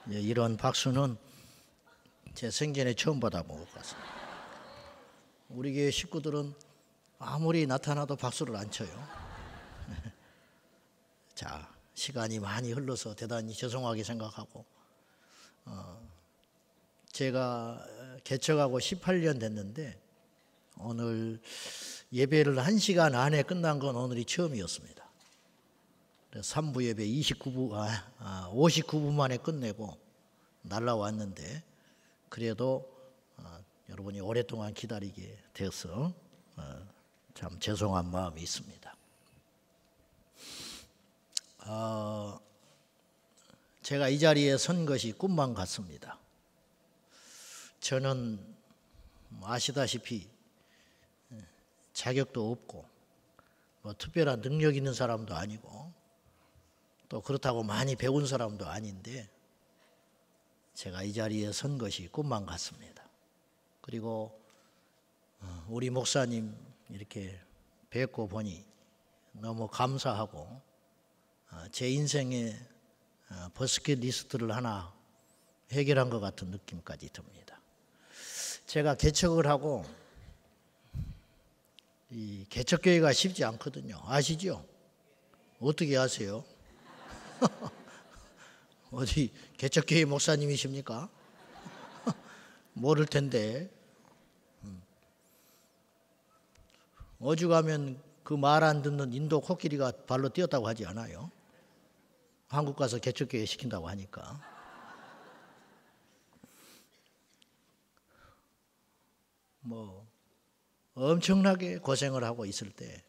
이런 박수는 제 생전에 처음 받아본 것 같습니다. 우리 교회 식구들은 아무리 나타나도 박수를 안 쳐요. 자, 시간이 많이 흘러서 대단히 죄송하게 생각하고, 제가 개척하고 18년 됐는데 오늘 예배를 1시간 안에 끝난 건 오늘이 처음이었습니다. 3부 예배 59분 만에 끝내고 날라왔는데, 그래도 여러분이 오랫동안 기다리게 돼서 참 죄송한 마음이 있습니다. 제가 이 자리에 선 것이 꿈만 같습니다. 저는 아시다시피 자격도 없고 특별한 능력 있는 사람도 아니고 또 그렇다고 많이 배운 사람도 아닌데, 제가 이 자리에 선 것이 꿈만 같습니다. 그리고 우리 목사님 이렇게 뵙고 보니 너무 감사하고 제 인생의 버스킷리스트를 하나 해결한 것 같은 느낌까지 듭니다. 제가 개척을 하고, 이 개척교회가 쉽지 않거든요. 아시죠? 어떻게 아세요? 어디 개척교회 목사님이십니까? 모를 텐데. 어죽하면 그 말 안 듣는 인도 코끼리가 발로 뛰었다고 하지 않아요? 한국 가서 개척교회 시킨다고 하니까. 엄청나게 고생을 하고 있을 때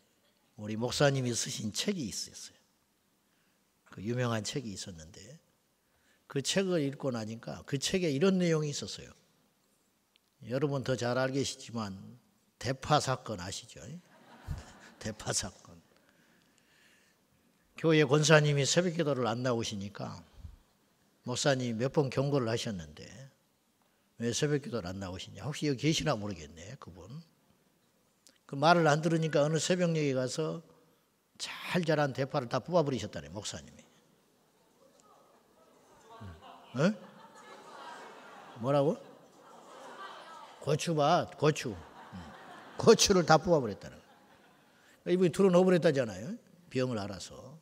우리 목사님이 쓰신 책이 있었어요. 그 유명한 책이 있었는데, 그 책을 읽고 나니까 그 책에 이런 내용이 있었어요. 여러분 더 잘 알겠지만 대파 사건 아시죠? 대파 사건. 교회 권사님이 새벽기도를 안 나오시니까 목사님이 몇 번 경고를 하셨는데, 왜 새벽기도를 안 나오시냐? 혹시 여기 계시나 모르겠네, 그분. 그 말을 안 들으니까 어느 새벽녘에 가서 잘 자란 대파를 다 뽑아버리셨다네, 목사님이. 뭐라고? 고추밭, 고추를 다 뽑아버렸다는 거예요. 이분이 들어 넣어버렸다잖아요, 병을 알아서.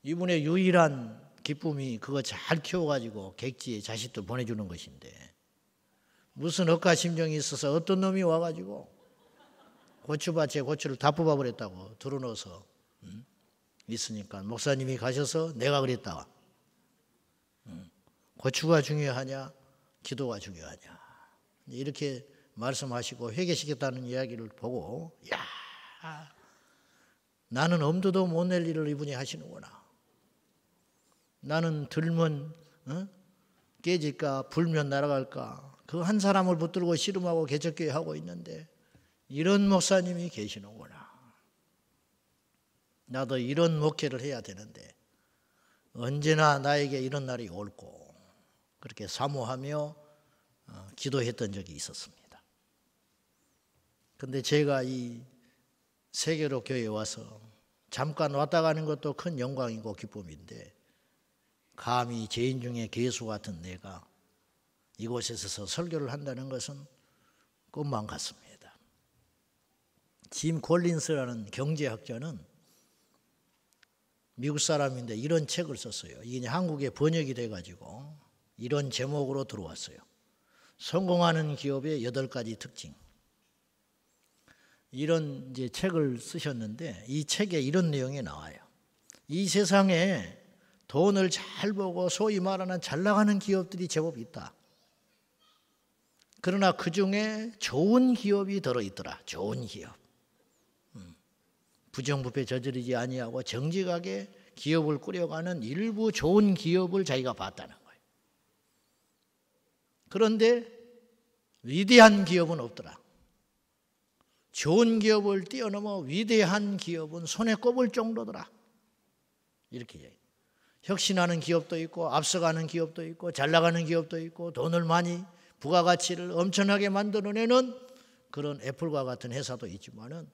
이분의 유일한 기쁨이 그거 잘 키워가지고 객지에 자식들 보내주는 것인데, 무슨 억가심정이 있어서 어떤 놈이 와가지고 고추밭에 고추를 다 뽑아버렸다고 들어 넣어서 있으니까 목사님이 가셔서 내가 그랬다. 고추가 중요하냐, 기도가 중요하냐, 이렇게 말씀하시고 회개시켰다는 이야기를 보고, 야, 나는 엄두도 못 낼 일을 이분이 하시는구나. 나는 들면 깨질까, 불면 날아갈까, 그 한 사람을 붙들고 씨름하고 개척교회 하고 있는데 이런 목사님이 계시는구나. 나도 이런 목회를 해야 되는데 언제나 나에게 이런 날이 옳고, 그렇게 사모하며 기도했던 적이 있었습니다. 그런데 제가 이 세계로 교회에 와서 잠깐 왔다 가는 것도 큰 영광이고 기쁨인데, 감히 죄인 중에 괴수 같은 내가 이곳에서 설교를 한다는 것은 꿈만 같습니다. 짐 콜린스라는 경제학자는 미국 사람인데 이런 책을 썼어요. 이게 한국에 번역이 돼가지고 이런 제목으로 들어왔어요. 성공하는 기업의 8가지 특징. 이런 이제 책을 쓰셨는데, 이 책에 이런 내용이 나와요. 이 세상에 돈을 잘 벌고 소위 말하는 잘 나가는 기업들이 제법 있다. 그러나 그 중에 좋은 기업이 들어있더라. 좋은 기업. 부정부패 저지르지 아니하고 정직하게 기업을 꾸려가는 일부 좋은 기업을 자기가 봤다는 거예요. 그런데 위대한 기업은 없더라. 좋은 기업을 뛰어넘어 위대한 기업은 손에 꼽을 정도더라. 이렇게 얘기해요. 혁신하는 기업도 있고 앞서가는 기업도 있고 잘 나가는 기업도 있고 돈을 많이 부가가치를 엄청나게 만들어내는 그런 애플과 같은 회사도 있지만은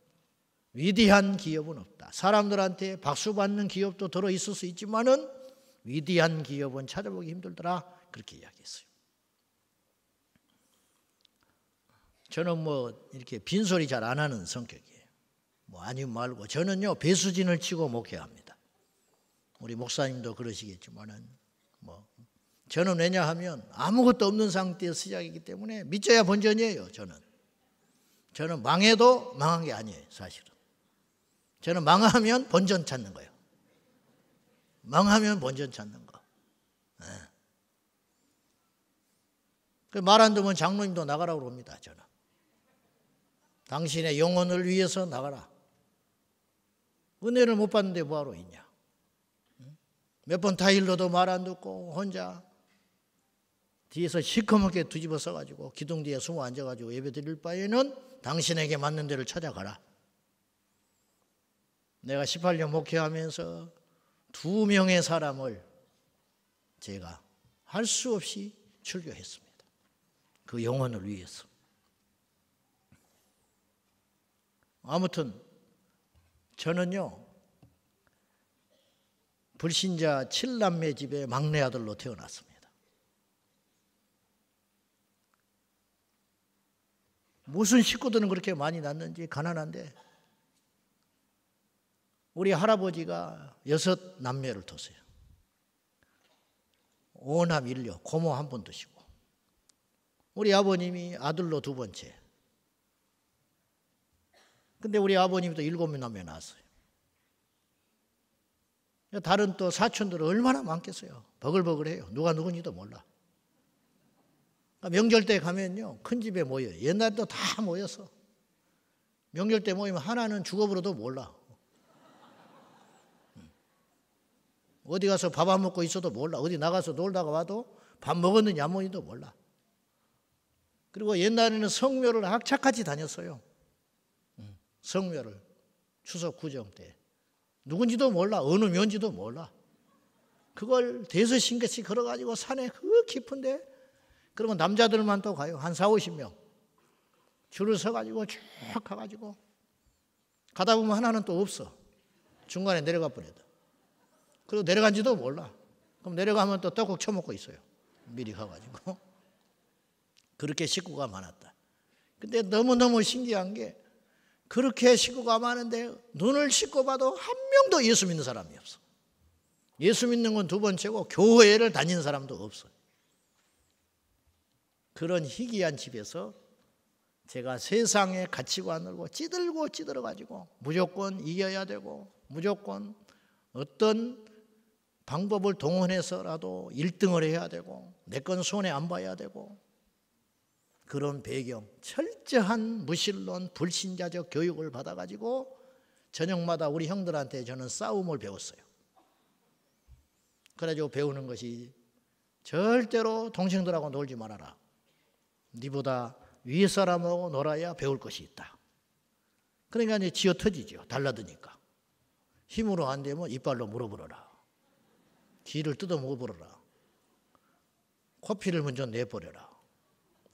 위대한 기업은 없다. 사람들한테 박수 받는 기업도 들어있을 수 있지만은 위대한 기업은 찾아보기 힘들더라. 그렇게 이야기했어요. 저는 뭐 이렇게 빈소리 잘 안 하는 성격이에요. 뭐 아니면 말고 저는요 배수진을 치고 목회합니다. 우리 목사님도 그러시겠지만은 뭐 저는 왜냐하면 아무것도 없는 상태에서 시작이기 때문에 믿져야 본전이에요. 저는 망해도 망한 게 아니에요. 사실은 저는 망하면 본전 찾는 거예요. 망하면 본전 찾는 거. 네. 말 안 듣면 장로님도 나가라고 그럽니다. 저는 당신의 영혼을 위해서 나가라. 은혜를 못 받는데 뭐하러 있냐. 몇 번 타일러도 말 안 듣고 혼자 뒤에서 시커멓게 뒤집어 써가지고 기둥 뒤에 숨어 앉아가지고 예배 드릴 바에는 당신에게 맞는 데를 찾아가라. 내가 18년 목회하면서 2명의 사람을 제가 할 수 없이 출교했습니다. 그 영혼을 위해서. 아무튼 저는요 불신자 7남매 집의 막내 아들로 태어났습니다. 무슨 식구들은 그렇게 많이 낳는지 가난한데 우리 할아버지가 6남매를 뒀어요. 5남 1녀, 고모 한 분 두시고 우리 아버님이 아들로 2번째. 근데 우리 아버님도 7남매 낳았어요. 다른 또 사촌들은 얼마나 많겠어요. 버글버글해요. 누가 누군지도 몰라. 명절 때 가면요 큰 집에 모여요. 옛날에도 다 모였어. 명절 때 모이면 하나는 죽어버려도 몰라. 어디 가서 밥 안 먹고 있어도 몰라. 어디 나가서 놀다가 와도 밥 먹었는지 안 먹었는지도 몰라. 그리고 옛날에는 성묘를 악착같이 다녔어요. 성묘를 추석 구정 때 누군지도 몰라. 어느 면지도 몰라. 그걸 대서신같이 걸어가지고 산에 그 깊은데 그러면 남자들만 또 가요. 한 40-50명 줄을 서가지고 쭉 가가지고 가다 보면 하나는 또 없어. 중간에 내려가 버려요. 그리고 내려간지도 몰라. 그럼 내려가면 또 떡국 쳐먹고 있어요. 미리 가가지고. 그렇게 식구가 많았다. 근데 너무너무 신기한 게 그렇게 식구가 많은데 눈을 씻고 봐도 한 명도 예수 믿는 사람이 없어. 예수 믿는 건 2번째고 교회를 다니는 사람도 없어. 그런 희귀한 집에서 제가 세상의 가치관을 찌들어가지고 무조건 이겨야 되고 무조건 어떤 방법을 동원해서라도 1등을 해야 되고 내 건 손에 안 봐야 되고 그런 배경, 철저한 무신론, 불신자적 교육을 받아가지고 저녁마다 우리 형들한테 저는 싸움을 배웠어요. 그래가지고 배우는 것이 절대로 동생들하고 놀지 말아라. 네보다 위에 사람하고 놀아야 배울 것이 있다. 그러니까 이제 지어 터지죠. 달라드니까. 힘으로 안 되면 이빨로 물어버려라. 귀를 뜯어 먹어버려라. 코피를 먼저 내버려라.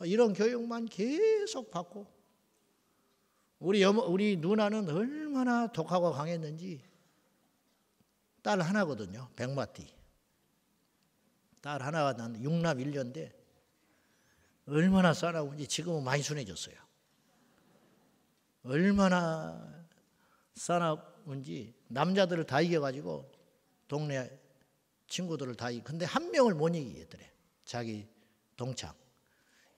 이런 교육만 계속 받고 우리 누나는 얼마나 독하고 강했는지 딸 하나거든요. 백마띠. 딸 하나가 난 6남 1녀인데 얼마나 싸나운지 지금은 많이 순해졌어요. 얼마나 싸나운지 남자들을 다 이겨가지고 동네 친구들을 다 이기고 근데 한 명을 못 이기겠더래. 자기 동창.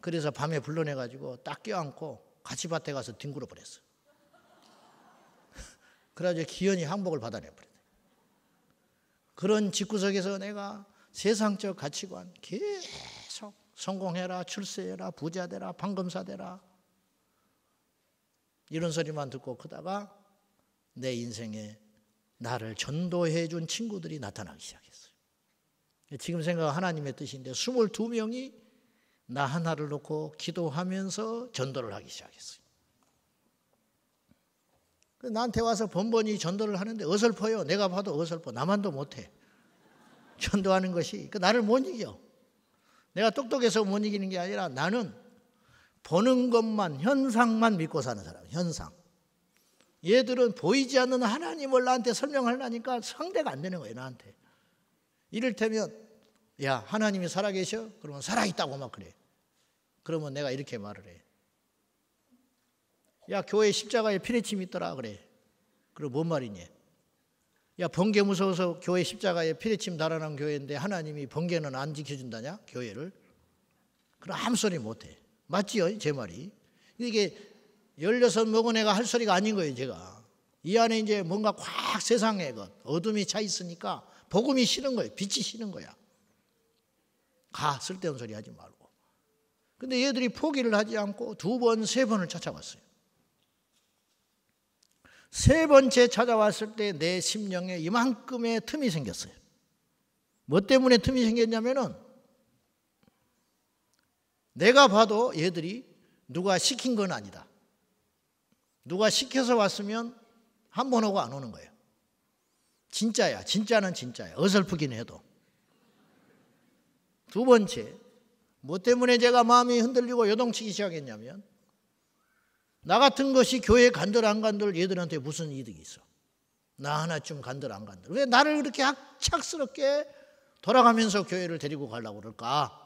그래서 밤에 불러내가지고 딱 껴안고 같이 밭에 가서 뒹굴어 버렸어. 그래가지고 기현이 항복을 받아내버렸대. 그런 집구석에서 내가 세상적 가치관 계속 성공해라, 출세해라, 부자 되라, 판검사 되라 이런 소리만 듣고 크다가 내 인생에 나를 전도해 준 친구들이 나타나기 시작했어요. 지금 생각은 하나님의 뜻인데 22명이 나 하나를 놓고 기도하면서 전도를 하기 시작했어요. 나한테 와서 번번이 전도를 하는데 어설퍼요. 내가 봐도 어설퍼. 나만도 못해. 전도하는 것이 나를 못 이겨. 내가 똑똑해서 못 이기는 게 아니라 나는 보는 것만 현상만 믿고 사는 사람. 현상. 얘들은 보이지 않는 하나님을 나한테 설명하려니까 상대가 안 되는 거예요. 나한테. 이를테면 야, 하나님이 살아계셔? 그러면 살아있다고 막 그래. 그러면 내가 이렇게 말을 해. 야, 교회 십자가에 피레침이 있더라 그래. 그럼 뭔 말이냐? 야, 번개 무서워서 교회 십자가에 피레침 달아난 교회인데 하나님이 번개는 안 지켜준다냐? 교회를? 그럼 아무 소리 못해. 맞지요? 제 말이. 이게 16 먹은 애가 할 소리가 아닌 거예요, 제가. 이 안에 이제 뭔가 꽉 세상에 어둠이 차 있으니까 복음이 싫은 거예요. 빛이 싫은 거야. 가, 쓸데없는 소리 하지 말고. 근데 얘들이 포기를 하지 않고 2번, 3번을 찾아왔어요. 3번째 찾아왔을 때 내 심령에 이만큼의 틈이 생겼어요. 뭐 때문에 틈이 생겼냐면은 내가 봐도 얘들이 누가 시킨 건 아니다. 누가 시켜서 왔으면 한 번 오고 안 오는 거예요. 진짜야. 진짜는 진짜야. 어설프긴 해도. 2번째, 뭐 때문에 제가 마음이 흔들리고 요동치기 시작했냐면 나 같은 것이 교회 간들 안 간들 얘들한테 무슨 이득이 있어. 나 하나쯤 간들 안 간들. 왜 나를 그렇게 악착스럽게 돌아가면서 교회를 데리고 가려고 그럴까?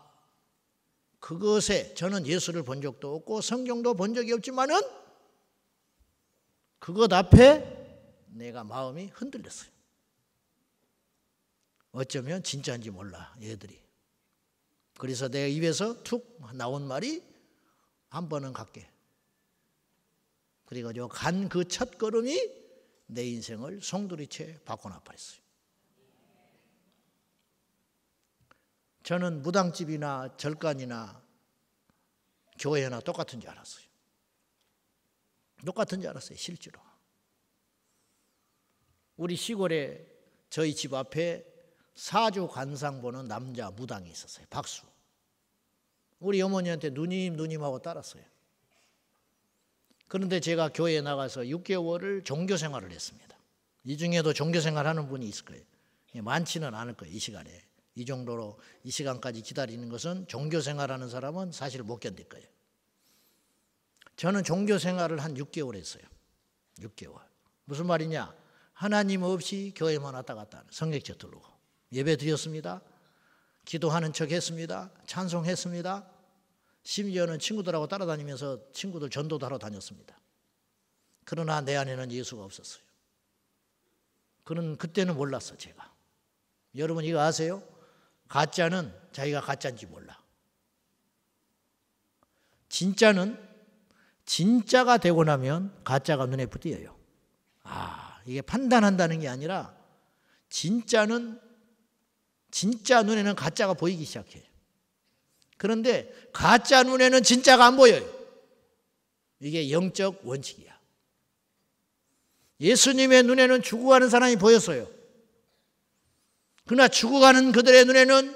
그것에 저는 예수를 본 적도 없고 성경도 본 적이 없지만은 그것 앞에 내가 마음이 흔들렸어요. 어쩌면 진짜인지 몰라, 얘들이. 그래서 내 입에서 툭 나온 말이 한 번은 갈게. 그래가지고 간 그 첫 걸음이 내 인생을 송두리째 바꿔놔 버렸어요. 저는 무당집이나 절간이나 교회나 똑같은 줄 알았어요. 똑같은 줄 알았어요, 실제로. 우리 시골에 저희 집 앞에 사주 관상 보는 남자 무당이 있었어요. 박수. 우리 어머니한테 누님하고 따랐어요. 그런데 제가 교회에 나가서 6개월을 종교 생활을 했습니다. 이 중에도 종교 생활하는 분이 있을 거예요. 많지는 않을 거예요, 이 시간에. 이 정도로 이 시간까지 기다리는 것은 종교 생활하는 사람은 사실 못 견딜 거예요. 저는 종교 생활을 한 6개월 했어요. 6개월. 무슨 말이냐? 하나님 없이 교회만 왔다 갔다 하는, 성경책 들고 예배 드렸습니다. 기도하는 척 했습니다. 찬송했습니다. 심지어는 친구들하고 따라다니면서 친구들 전도도 하러 다녔습니다. 그러나 내 안에는 예수가 없었어요. 그때는 몰랐어, 제가. 여러분 이거 아세요? 가짜는 자기가 가짜인지 몰라. 진짜는 진짜가 되고 나면 가짜가 눈에 띄어요. 이게 판단한다는 게 아니라 진짜는 진짜 눈에는 가짜가 보이기 시작해요. 그런데 가짜 눈에는 진짜가 안 보여요. 이게 영적 원칙이야. 예수님의 눈에는 죽어가는 사람이 보였어요. 그러나 죽어가는 그들의 눈에는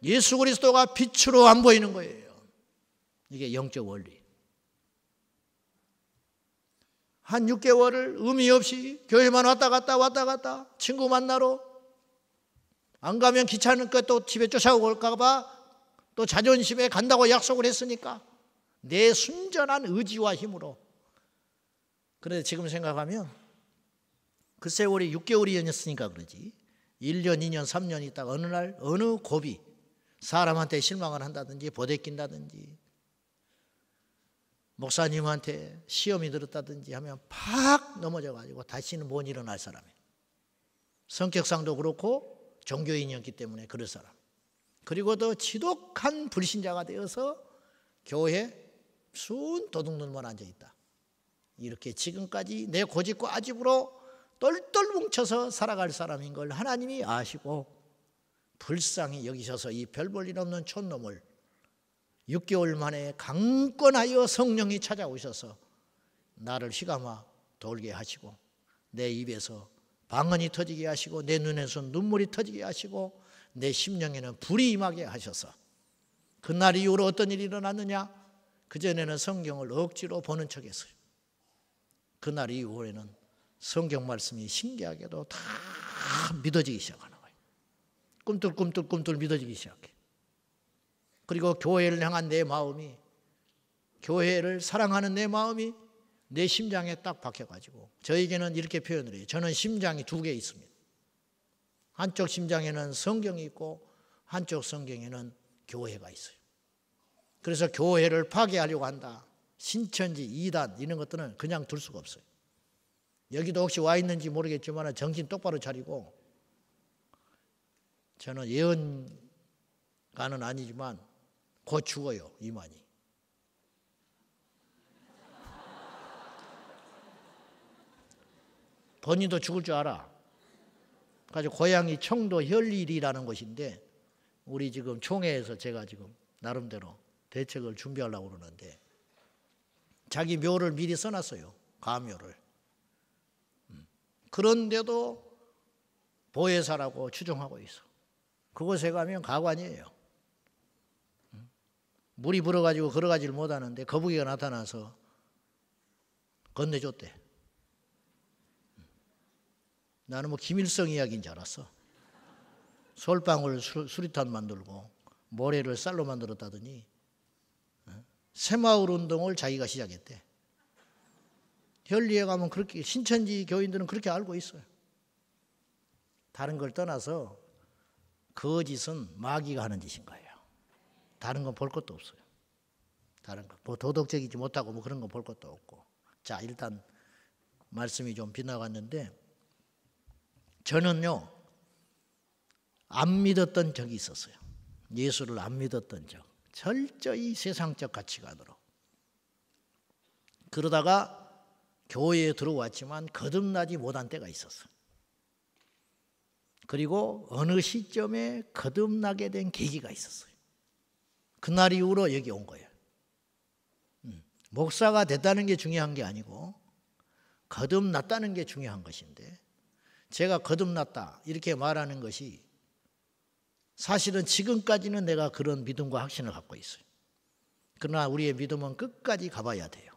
예수 그리스도가 빛으로 안 보이는 거예요. 이게 영적 원리. 한 6개월을 의미 없이 교회만 왔다 갔다 친구 만나러 안 가면 귀찮으니까 또 집에 쫓아오고 올까 봐 또 자존심에 간다고 약속을 했으니까 내 순전한 의지와 힘으로. 그런데 지금 생각하면 그 세월이 6개월이었으니까 그러지 1년, 2년, 3년 있다가 어느 날 어느 고비 사람한테 실망을 한다든지 보대낀다든지 목사님한테 시험이 들었다든지 하면 팍 넘어져가지고 다시는 못 일어날 사람이에요. 성격상도 그렇고 종교인이었기 때문에 그럴 사람. 그리고 더 지독한 불신자가 되어서 교회에 순 도둑놈만 앉아있다. 이렇게 지금까지 내 고집과 아집으로 똘똘 뭉쳐서 살아갈 사람인 걸 하나님이 아시고 불쌍히 여기셔서 이 별 볼 일 없는 촌놈을 6개월 만에 강권하여 성령이 찾아오셔서 나를 휘감아 돌게 하시고 내 입에서 방언이 터지게 하시고 내 눈에서 눈물이 터지게 하시고 내 심령에는 불이 임하게 하셔서 그날 이후로 어떤 일이 일어났느냐? 그전에는 성경을 억지로 보는 척했어요. 그날 이후에는 성경 말씀이 신기하게도 다 믿어지기 시작하는 거예요. 꿈틀꿈틀 믿어지기 시작해. 그리고 교회를 향한 내 마음이, 교회를 사랑하는 내 마음이 내 심장에 딱 박혀가지고 저에게는 이렇게 표현을 해요. 저는 심장이 2개 있습니다. 한쪽 심장에는 성경이 있고 한쪽 성경에는 교회가 있어요. 그래서 교회를 파괴하려고 한다. 신천지, 이단 이런 것들은 그냥 둘 수가 없어요. 여기도 혹시 와 있는지 모르겠지만 정신 똑바로 차리고, 저는 예언가는 아니지만 곧 죽어요. 이만희. 본인도 죽을 줄 알아. 그래서 고향이 청도 혈일이라는 곳인데 우리 지금 총회에서 제가 지금 나름대로 대책을 준비하려고 그러는데 자기 묘를 미리 써놨어요. 가묘를. 그런데도 보혜사라고 추종하고 있어. 그곳에 가면 가관이에요. 물이 불어가지고 걸어가지를 못하는데 거북이가 나타나서 건네줬대. 나는 뭐 김일성 이야기인 줄 알았어. 솔방울 수리탄 만들고 모래를 쌀로 만들었다더니 새마을 운동을 자기가 시작했대. 혈리에 가면 그렇게, 신천지 교인들은 그렇게 알고 있어요. 다른 걸 떠나서 거짓은 마귀가 하는 짓인 거예요. 다른 건 볼 것도 없어요. 다른 거 뭐 도덕적이지 못하고 뭐 그런 거 볼 것도 없고. 자, 일단 말씀이 좀 빗나갔는데, 저는요 안 믿었던 적이 있었어요. 예수를 안 믿었던 적. 철저히 세상적 가치관으로. 그러다가 교회에 들어왔지만 거듭나지 못한 때가 있었어요. 그리고 어느 시점에 거듭나게 된 계기가 있었어요. 그날 이후로 여기 온 거예요. 목사가 됐다는 게 중요한 게 아니고 거듭났다는 게 중요한 것인데, 제가 거듭났다 이렇게 말하는 것이 사실은 지금까지는 내가 그런 믿음과 확신을 갖고 있어요. 그러나 우리의 믿음은 끝까지 가봐야 돼요.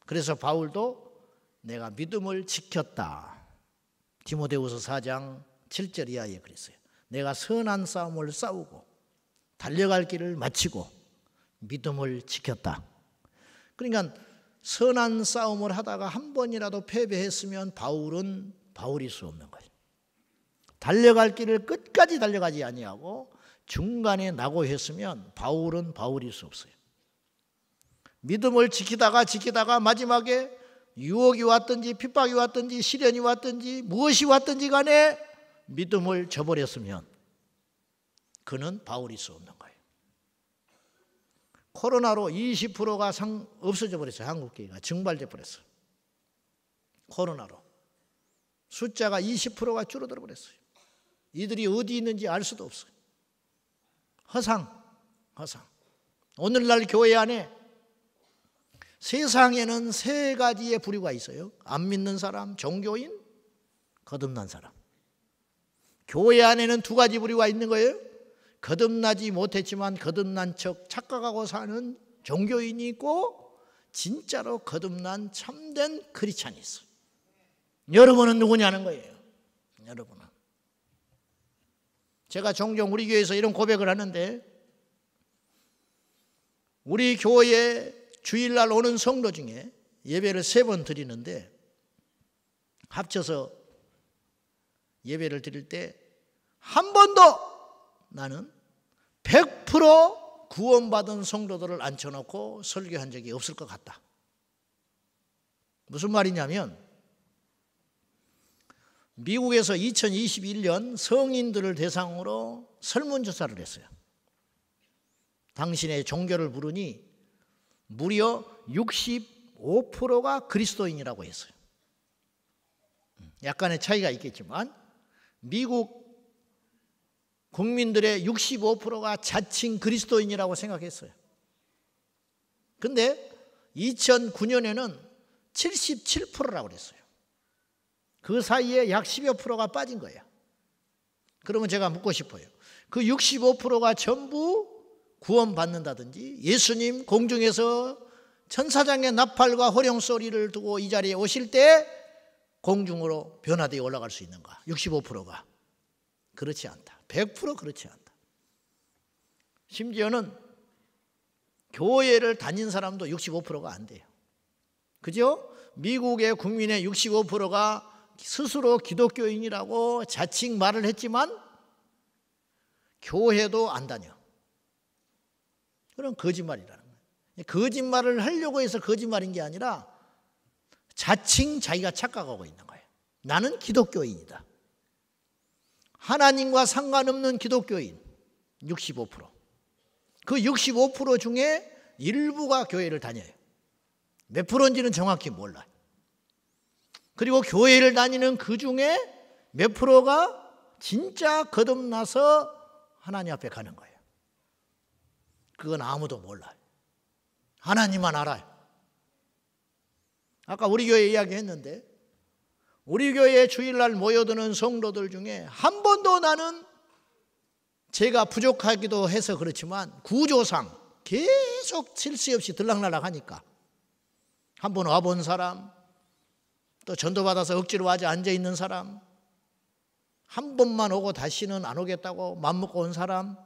그래서 바울도 내가 믿음을 지켰다. 디모데후서 4장 7절 이하에 그랬어요. 내가 선한 싸움을 싸우고 달려갈 길을 마치고 믿음을 지켰다. 그러니까 선한 싸움을 하다가 한 번이라도 패배했으면 바울은 바울일 수 없는 거예요. 달려갈 길을 끝까지 달려가지 아니하고 중간에 낙오했으면 바울은 바울일 수 없어요. 믿음을 지키다가 마지막에 유혹이 왔든지 핍박이 왔든지 시련이 왔든지 무엇이 왔든지 간에 믿음을 저버렸으면 그는 바울일 수 없는 거예요. 코로나로 20%가 없어져 버렸어요. 한국교회가 증발돼 버렸어요. 코로나로 숫자가 20%가 줄어들어 버렸어요. 이들이 어디 있는지 알 수도 없어요. 허상. 오늘날 교회 안에 세상에는 세 가지의 부류가 있어요. 안 믿는 사람, 종교인, 거듭난 사람. 교회 안에는 두 가지 부류가 있는 거예요. 거듭나지 못했지만 거듭난 척 착각하고 사는 종교인이 있고, 진짜로 거듭난 참된 크리스찬이 있어요. 여러분은 누구냐는 거예요. 여러분은. 제가 종종 우리 교회에서 이런 고백을 하는데, 우리 교회에 주일날 오는 성도 중에 예배를 3번 드리는데, 합쳐서 예배를 드릴 때 한 번도 나는 100% 구원받은 성도들을 앉혀놓고 설교한 적이 없을 것 같다. 무슨 말이냐면, 미국에서 2021년 성인들을 대상으로 설문조사를 했어요. 당신의 종교를 물으니 무려 65%가 그리스도인이라고 했어요. 약간의 차이가 있겠지만 미국 국민들의 65%가 자칭 그리스도인이라고 생각했어요. 근데 2009년에는 77%라고 그랬어요. 그 사이에 약 10여 프로가 빠진 거예요. 그러면 제가 묻고 싶어요. 그 65%가 전부 구원받는다든지 예수님 공중에서 천사장의 나팔과 호령 소리를 두고 이 자리에 오실 때 공중으로 변화되어 올라갈 수 있는가? 65%가. 그렇지 않다. 100% 그렇지 않다. 심지어는 교회를 다닌 사람도 65%가 안 돼요. 그죠? 미국의 국민의 65%가 스스로 기독교인이라고 자칭 말을 했지만 교회도 안 다녀. 그런 거짓말이라는 거예요. 거짓말을 하려고 해서 거짓말인 게 아니라 자칭 자기가 착각하고 있는 거예요. 나는 기독교인이다. 하나님과 상관없는 기독교인 65%. 그 65% 중에 일부가 교회를 다녀요. 몇 프로인지는 정확히 몰라요. 그리고 교회를 다니는 그 중에 몇 프로가 진짜 거듭나서 하나님 앞에 가는 거예요. 그건 아무도 몰라요. 하나님만 알아요. 아까 우리 교회 이야기했는데 우리 교회에 주일날 모여드는 성도들 중에 한 번도 나는 제가 부족하기도 해서 그렇지만 구조상 계속 쉴 새 없이 들락날락 하니까 한 번 와본 사람, 또 전도받아서 억지로 와서 앉아있는 사람, 한 번만 오고 다시는 안 오겠다고 맘먹고 온 사람,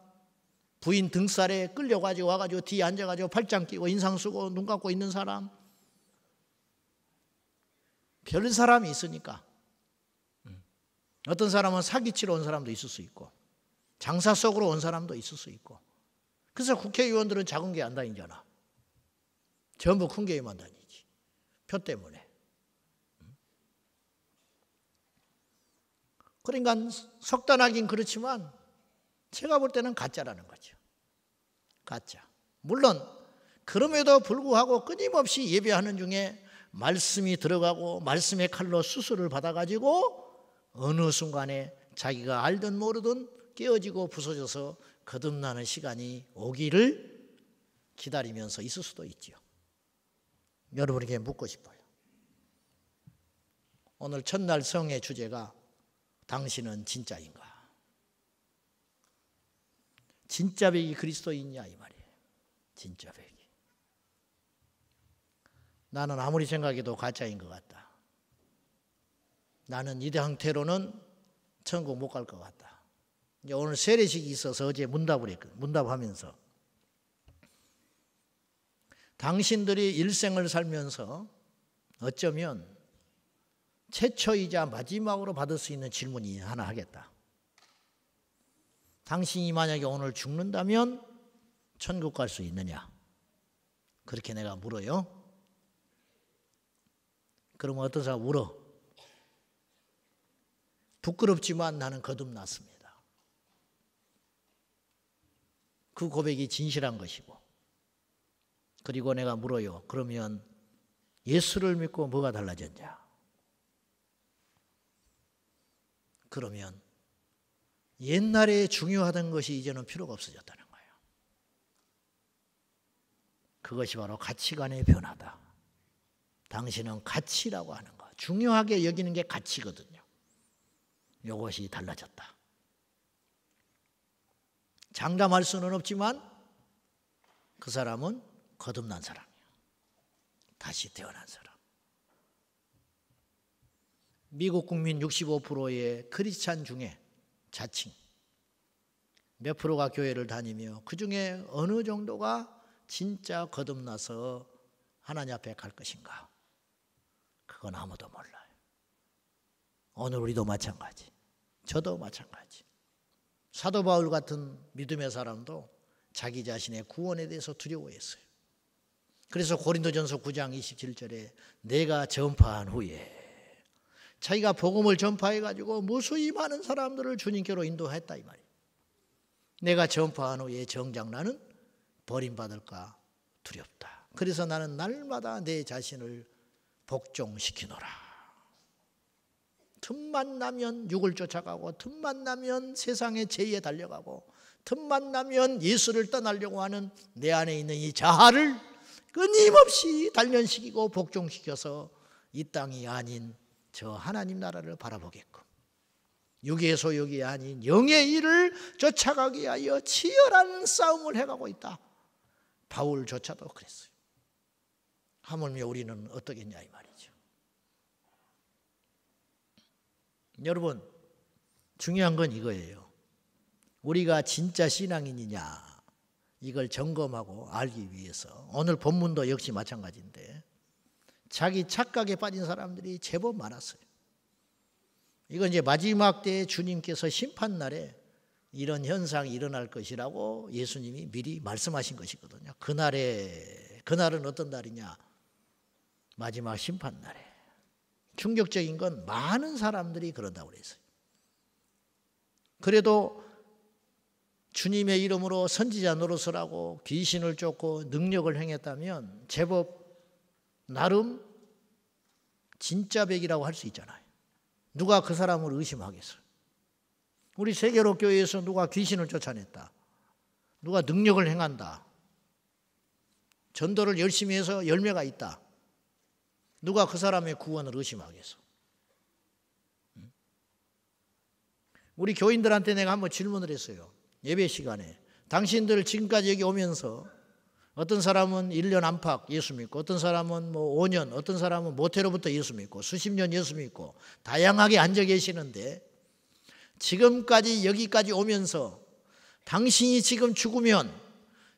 부인 등살에 끌려가지고 와가지고 뒤에 앉아가지고 팔짱 끼고 인상 쓰고 눈 감고 있는 사람, 별 사람이 있으니까. 어떤 사람은 사기치러 온 사람도 있을 수 있고 장사 속으로 온 사람도 있을 수 있고. 그래서 국회의원들은 작은 게 안 다니잖아. 전부 큰 교회만 다니지. 표 때문에. 그러니까 속단하긴 그렇지만 제가 볼 때는 가짜라는 거죠. 가짜. 물론 그럼에도 불구하고 끊임없이 예배하는 중에 말씀이 들어가고 말씀의 칼로 수술을 받아가지고 어느 순간에 자기가 알든 모르든 깨어지고 부서져서 거듭나는 시간이 오기를 기다리면서 있을 수도 있죠. 여러분에게 묻고 싶어요. 오늘 첫날 성의 주제가 당신은 진짜인가? 진짜 백이 그리스도인이냐 이 말이에요. 진짜 백이. 나는 아무리 생각해도 가짜인 것 같다. 나는 이 상태로는 천국 못 갈 것 같다. 이제 오늘 세례식이 있어서 어제 문답하면서 당신들이 일생을 살면서 어쩌면 최초이자 마지막으로 받을 수 있는 질문이 하나 하겠다. 당신이 만약에 오늘 죽는다면 천국 갈 수 있느냐? 그렇게 내가 물어요. 그러면 어떤 사람 울어. 부끄럽지만 나는 거듭났습니다. 그 고백이 진실한 것이고. 그리고 내가 물어요. 그러면 예수를 믿고 뭐가 달라졌냐? 그러면 옛날에 중요하던 것이 이제는 필요가 없어졌다는 거예요. 그것이 바로 가치관의 변화다. 당신은 가치라고 하는 것, 중요하게 여기는 게 가치거든요. 이것이 달라졌다. 장담할 수는 없지만 그 사람은 거듭난 사람이에요. 다시 태어난 사람. 미국 국민 65%의 크리스찬 중에 자칭 몇 프로가 교회를 다니며 그 중에 어느 정도가 진짜 거듭나서 하나님 앞에 갈 것인가? 그건 아무도 몰라요. 오늘 우리도 마찬가지. 저도 마찬가지. 사도 바울 같은 믿음의 사람도 자기 자신의 구원에 대해서 두려워했어요. 그래서 고린도전서 9장 27절에 내가 전파한 후에 자기가 복음을 전파해가지고 무수히 많은 사람들을 주님께로 인도했다 이 말이에요. 내가 전파한 후에 정작 나는 버림받을까 두렵다. 그래서 나는 날마다 내 자신을 복종시키노라. 틈만 나면 육을 쫓아가고 틈만 나면 세상의 죄에 달려가고 틈만 나면 예수를 떠나려고 하는 내 안에 있는 이 자아를 끊임없이 단련시키고 복종시켜서 이 땅이 아닌 저 하나님 나라를 바라보게끔 육의 소욕이 아닌 영의 일을 쫓아가기 위하여 치열한 싸움을 해가고 있다. 바울조차도 그랬어요. 하물며 우리는 어떠겠냐 이 말이죠. 여러분 중요한 건 이거예요. 우리가 진짜 신앙인이냐 이걸 점검하고 알기 위해서 오늘 본문도 역시 마찬가지인데 자기 착각에 빠진 사람들이 제법 많았어요. 이건 이제 마지막 때에 주님께서 심판날에 이런 현상이 일어날 것이라고 예수님이 미리 말씀하신 것이거든요. 그날은 어떤 날이냐? 마지막 심판날에. 충격적인 건 많은 사람들이 그런다고 그랬어요. 그래도 주님의 이름으로 선지자 노릇을 하고 귀신을 쫓고 능력을 행했다면 제법 나름 진짜백이라고 할 수 있잖아요. 누가 그 사람을 의심하겠어요? 우리 세계로 교회에서 누가 귀신을 쫓아냈다, 누가 능력을 행한다, 전도를 열심히 해서 열매가 있다, 누가 그 사람의 구원을 의심하겠어? 우리 교인들한테 내가 한번 질문을 했어요. 예배 시간에. 당신들 지금까지 여기 오면서 어떤 사람은 1년 안팎 예수 믿고, 어떤 사람은 뭐 5년, 어떤 사람은 모태로부터 예수 믿고, 수십 년 예수 믿고 다양하게 앉아 계시는데, 지금까지 여기까지 오면서 당신이 지금 죽으면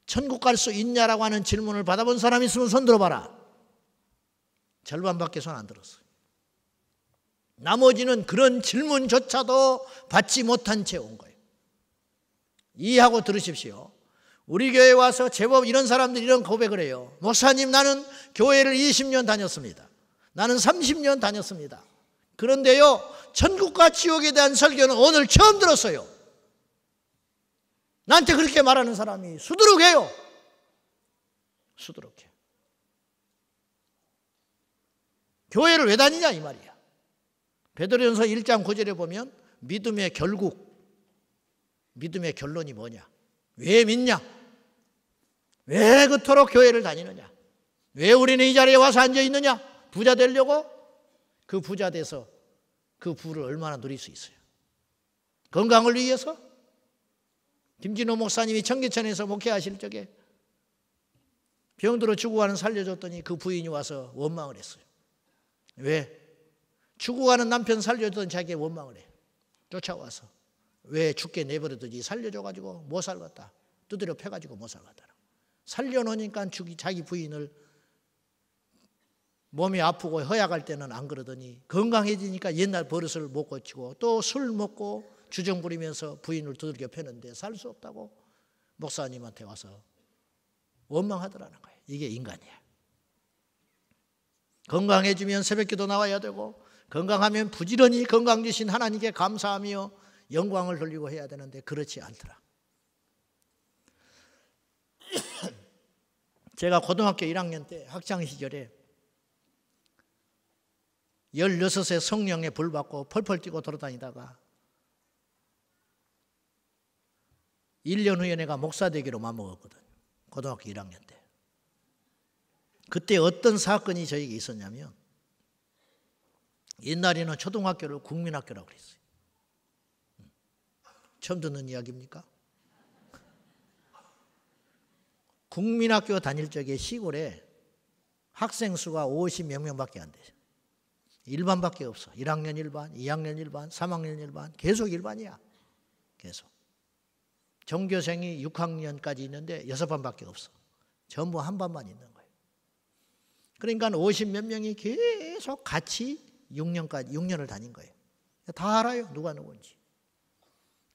천국 갈 수 있냐라고 하는 질문을 받아본 사람이 있으면 손 들어봐라. 절반밖에 손 안 들었어요. 나머지는 그런 질문조차도 받지 못한 채 온 거예요. 이해하고 들으십시오. 우리 교회에 와서 제법 이런 사람들이 이런 고백을 해요. 목사님, 나는 교회를 20년 다녔습니다. 나는 30년 다녔습니다. 그런데요, 천국과 지옥에 대한 설교는 오늘 처음 들었어요. 나한테 그렇게 말하는 사람이 수두룩해요. 수두룩해. 교회를 왜 다니냐 이 말이야. 베드로전서 1장 9절에 보면 믿음의 결국, 믿음의 결론이 뭐냐? 왜 믿냐? 왜 그토록 교회를 다니느냐? 왜 우리는 이 자리에 와서 앉아 있느냐? 부자 되려고? 그 부자 돼서 그 부를 얼마나 누릴 수 있어요? 건강을 위해서? 김진호 목사님이 청계천에서 목회하실 적에 병들어 죽어가는 살려줬더니 그 부인이 와서 원망을 했어요. 왜? 죽어가는 남편 살려줬더니 자기가 원망을 해. 쫓아와서 왜 죽게 내버려두지? 살려줘가지고 못 살겠다. 두드려 패가지고 못 살겠다. 살려놓으니까 자기 부인을 몸이 아프고 허약할 때는 안 그러더니 건강해지니까 옛날 버릇을 못 고치고 또 술 먹고 주정 부리면서 부인을 두들겨 패는데 살 수 없다고 목사님한테 와서 원망하더라는 거예요. 이게 인간이야. 건강해지면 새벽기도 나와야 되고, 건강하면 부지런히 건강 주신 하나님께 감사하며 영광을 돌리고 해야 되는데 그렇지 않더라. 제가 고등학교 1학년 때 학창 시절에 16세 성령에 불 받고 펄펄 뛰고 돌아다니다가 1년 후에 내가 목사 되기로 맘먹었거든. 고등학교 1학년 때. 그때 어떤 사건이 저에게 있었냐면, 옛날에는 초등학교를 국민학교라고 그랬어요. 처음 듣는 이야기입니까? 국민학교 다닐 적에 시골에 학생 수가 50몇 명밖에 안 돼요. 일반밖에 없어. 1학년 1반, 2학년 1반, 3학년 1반, 계속 일반이야. 계속. 전교생이 6학년까지 있는데 6반밖에 없어. 전부 한 반만 있는 거예요. 그러니까 50몇 명이 계속 같이 6년을 다닌 거예요. 다 알아요. 누가 누군지.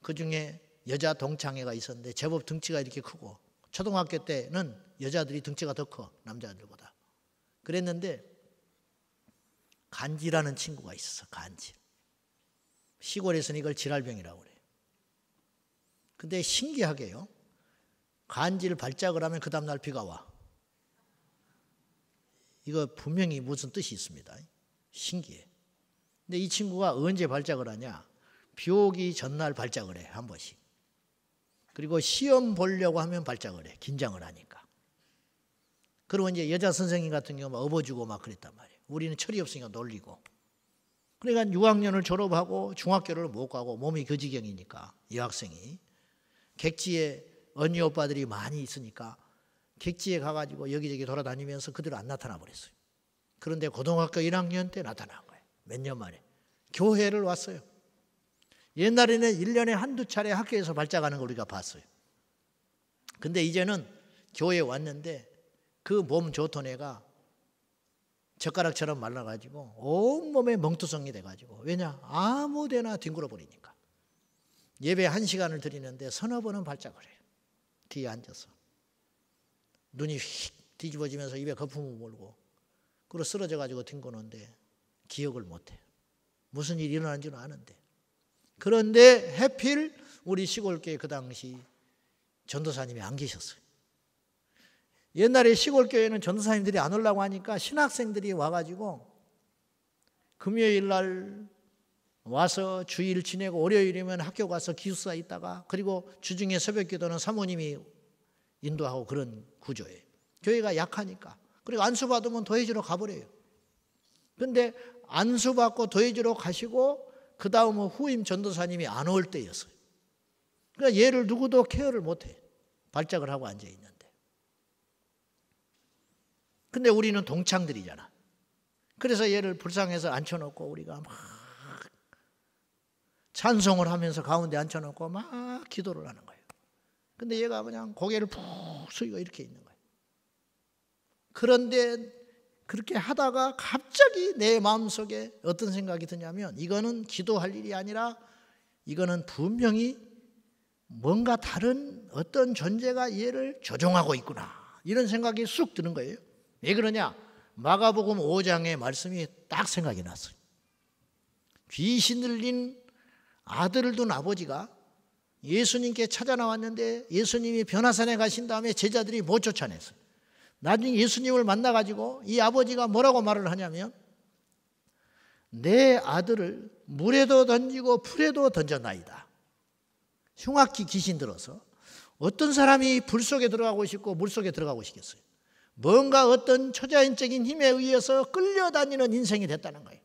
그중에 여자 동창회가 있었는데 제법 등치가 이렇게 크고, 초등학교 때는 여자들이 등치가 더 커, 남자들보다. 그랬는데 간지라는 친구가 있었어. 간지. 시골에서는 이걸 지랄병이라고 그래요. 근데 신기하게요, 간지를 발작을 하면 그 다음날 비가 와. 이거 분명히 무슨 뜻이 있습니다. 신기해. 근데 이 친구가 언제 발작을 하냐? 비 오기 전날 발작을 해, 한 번씩. 그리고 시험 보려고 하면 발작을 해, 긴장을 하니까. 그리고 이제 여자 선생님 같은 경우 막 업어주고 막 그랬단 말이에요. 우리는 철이 없으니까 놀리고. 그러니까 6학년을 졸업하고 중학교를 못 가고 몸이 그 지경이니까 여학생이 객지에 언니 오빠들이 많이 있으니까 객지에 가가지고 여기저기 돌아다니면서 그대로 안 나타나 버렸어요. 그런데 고등학교 1학년 때 나타난 거예요. 몇 년 만에. 교회를 왔어요. 옛날에는 1년에 한두 차례 학교에서 발작하는 걸 우리가 봤어요. 근데 이제는 교회에 왔는데 그 몸 좋던 애가 젓가락처럼 말라가지고 온몸에 멍투성이 돼가지고, 왜냐? 아무 데나 뒹굴어 버리니까. 예배 1시간을 드리는데 서너 번은 발작을 해요. 뒤에 앉아서. 눈이 휙 뒤집어지면서 입에 거품을 몰고 그리고 쓰러져가지고 뒹구는데 기억을 못해요. 무슨 일이 일어난지는 아는데. 그런데 하필 우리 시골교회 그 당시 전도사님이 안 계셨어요. 옛날에 시골교회는 전도사님들이 안 오려고 하니까 신학생들이 와가지고 금요일 날 와서 주일 지내고 월요일이면 학교 가서 기숙사 있다가 그리고 주중에 새벽기도는 사모님이 인도하고 그런 구조예요. 교회가 약하니까. 그리고 안수받으면 도해주러 가버려요. 그런데 안수받고 도해주러 가시고 그 다음은 후임 전도사님이 안 올 때였어요. 그러니까 얘를 누구도 케어를 못해. 발작을 하고 앉아있는데. 근데 우리는 동창들이잖아. 그래서 얘를 불쌍해서 앉혀놓고 우리가 막 찬송을 하면서 가운데 앉혀놓고 막 기도를 하는 거예요. 근데 얘가 그냥 고개를 푹 숙이고 이렇게 있는 거예요. 그런데 그렇게 하다가 갑자기 내 마음속에 어떤 생각이 드냐면 이거는 기도할 일이 아니라 이거는 분명히 뭔가 다른 어떤 존재가 얘를 조종하고 있구나. 이런 생각이 쑥 드는 거예요. 왜 그러냐? 마가복음 5장의 말씀이 딱 생각이 났어요. 귀신 들린 아들을 둔 아버지가 예수님께 찾아 나왔는데 예수님이 변화산에 가신 다음에 제자들이 못 쫓아냈어요. 나중에 예수님을 만나가지고 이 아버지가 뭐라고 말을 하냐면 내 아들을 물에도 던지고 풀에도 던졌나이다. 흉악기 귀신 들어서 어떤 사람이 불 속에 들어가고 싶고 물 속에 들어가고 싶겠어요. 뭔가 어떤 초자연적인 힘에 의해서 끌려다니는 인생이 됐다는 거예요.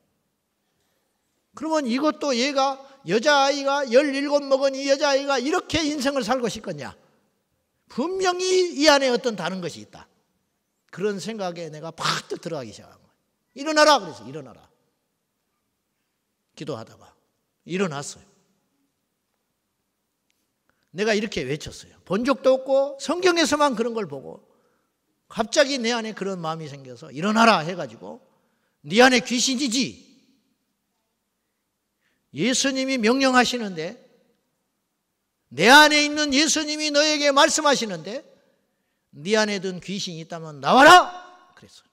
그러면 이것도 얘가 여자아이가 17 먹은 이 여자아이가 이렇게 인생을 살고 싶겠냐? 분명히 이 안에 어떤 다른 것이 있다. 그런 생각에 내가 팍 들어가기 시작한 거예요. 일어나라 그래서 일어나라. 기도하다가 일어났어요. 내가 이렇게 외쳤어요. 본 적도 없고 성경에서만 그런 걸 보고 갑자기 내 안에 그런 마음이 생겨서 일어나라 해가지고 네 안에 귀신이지. 예수님이 명령하시는데 내 안에 있는 예수님이 너에게 말씀하시는데 네 안에 든 귀신이 있다면 나와라 그랬어요.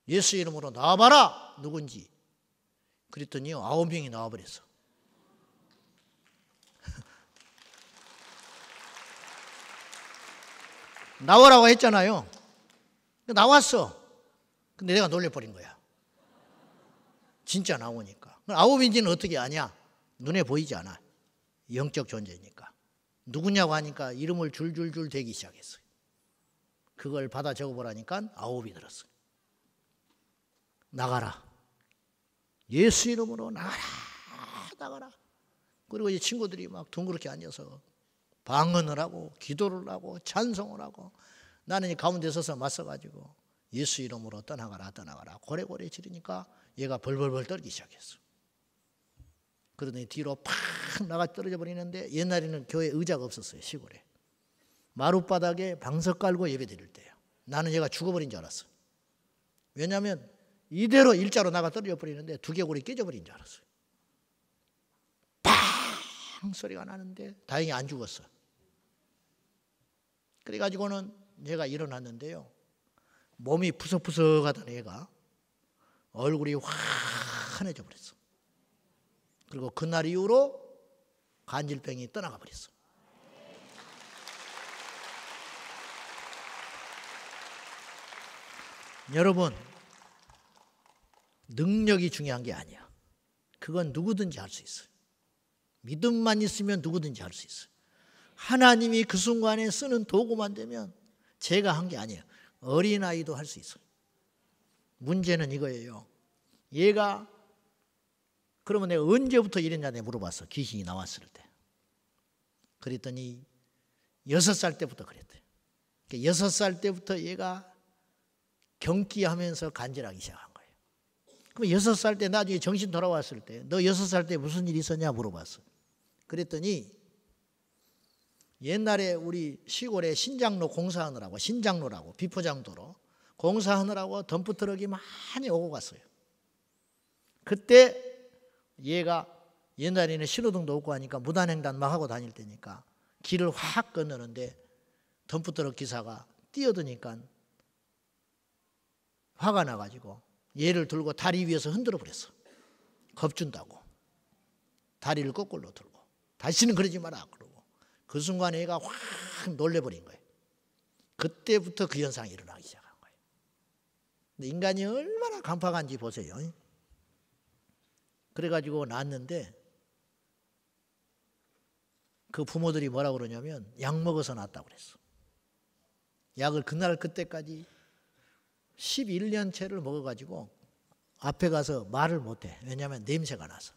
예수 이름으로 나와봐라. 누군지. 그랬더니요 9명이 나와버렸어. 나오라고 했잖아요. 나왔어. 근데 내가 놀래버린 거야. 진짜 나오니까. 9인지는 어떻게 아냐? 눈에 보이지 않아. 영적 존재니까. 누구냐고 하니까 이름을 줄줄줄 대기 시작했어요. 그걸 받아 적어보라니까 9이 들었어요. 나가라. 예수 이름으로 나가라. 나가라. 그리고 이 친구들이 막 둥그렇게 앉아서 방언을 하고 기도를 하고 찬송을 하고 나는 이 가운데 서서 맞서가지고 예수 이름으로 떠나가라 떠나가라 고래고래 지르니까 얘가 벌벌벌 떨기 시작했어. 그러더니 뒤로 팍 나가 떨어져 버리는데 옛날에는 교회 의자가 없었어요. 시골에. 마룻바닥에 방석 깔고 예배 드릴 때요. 나는 얘가 죽어버린 줄 알았어. 왜냐하면 이대로 일자로 나가 떨어져 버리는데 두개골이 깨져버린 줄 알았어요. 팡 소리가 나는데 다행히 안 죽었어. 그래가지고는 얘가 일어났는데요. 몸이 푸석푸석하던 애가 얼굴이 환해져 버렸어. 그리고 그날 이후로 간질병이 떠나가 버렸어. 여러분, 능력이 중요한 게 아니야. 그건 누구든지 할 수 있어요. 믿음만 있으면 누구든지 할 수 있어요. 하나님이 그 순간에 쓰는 도구만 되면 제가 한 게 아니에요. 어린아이도 할 수 있어요. 문제는 이거예요. 얘가 그러면 내가 언제부터 이랬냐 내가 물어봤어. 귀신이 나왔을 때. 그랬더니 6살 때부터 그랬대요. 6살 때부터 얘가 경기하면서 간질하기 시작한 거예요. 그럼 6살 때 나중에 정신 돌아왔을 때 너 6살 때 무슨 일이 있었냐 물어봤어. 그랬더니 옛날에 우리 시골에 신장로 공사하느라고 신장로라고 비포장도로 공사하느라고 덤프트럭이 많이 오고 갔어요. 그때 얘가 옛날에는 신호등도 없고 하니까 무단횡단 막 하고 다닐 때니까 길을 확 건너는데 덤프트럭 기사가 뛰어드니까 화가 나가지고 얘를 들고 다리 위에서 흔들어 버렸어. 겁준다고. 다리를 거꾸로 들고. 다시는 그러지 마라 그러고. 그 순간에 얘가 확 놀래버린 거예요. 그때부터 그 현상이 일어나기 시작한 거예요. 근데 인간이 얼마나 간파간지 보세요. 그래가지고 낳았는데 그 부모들이 뭐라고 그러냐면 약 먹어서 낳았다고 그랬어. 약을 그날 그때까지 11년째를 먹어가지고 앞에 가서 말을 못해. 왜냐하면 냄새가 나서.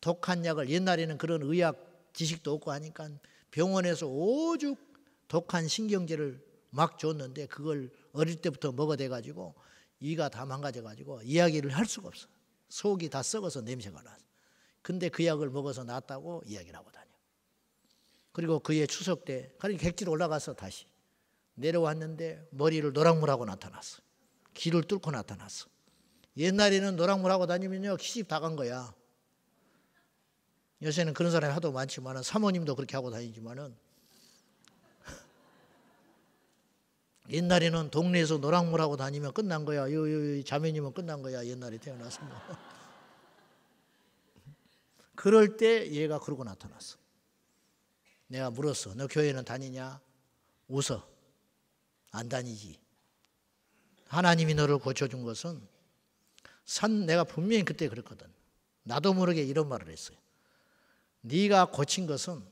독한 약을 옛날에는 그런 의학 지식도 없고 하니까 병원에서 오죽 독한 신경제를 막 줬는데 그걸 어릴 때부터 먹어대가지고 이가 다 망가져가지고 이야기를 할 수가 없어. 속이 다 썩어서 냄새가 나서. 근데 그 약을 먹어서 낫다고 이야기를 하고 다녀. 그리고 그해 추석 때 객지로 올라가서 다시 내려왔는데 머리를 노랑물하고 나타났어. 길을 뚫고 나타났어. 옛날에는 노랑물하고 다니면요 시집 다 간 거야. 요새는 그런 사람이 하도 많지만은 사모님도 그렇게 하고 다니지만은 옛날에는 동네에서 노랑물하고 다니면 끝난 거야. 자매님은 끝난 거야. 옛날에 태어나서 뭐. 그럴 때 얘가 그러고 나타났어. 내가 물었어. 너 교회는 다니냐? 웃어. 안 다니지. 하나님이 너를 고쳐준 것은 내가 분명히 그때 그랬거든. 나도 모르게 이런 말을 했어요. 네가 고친 것은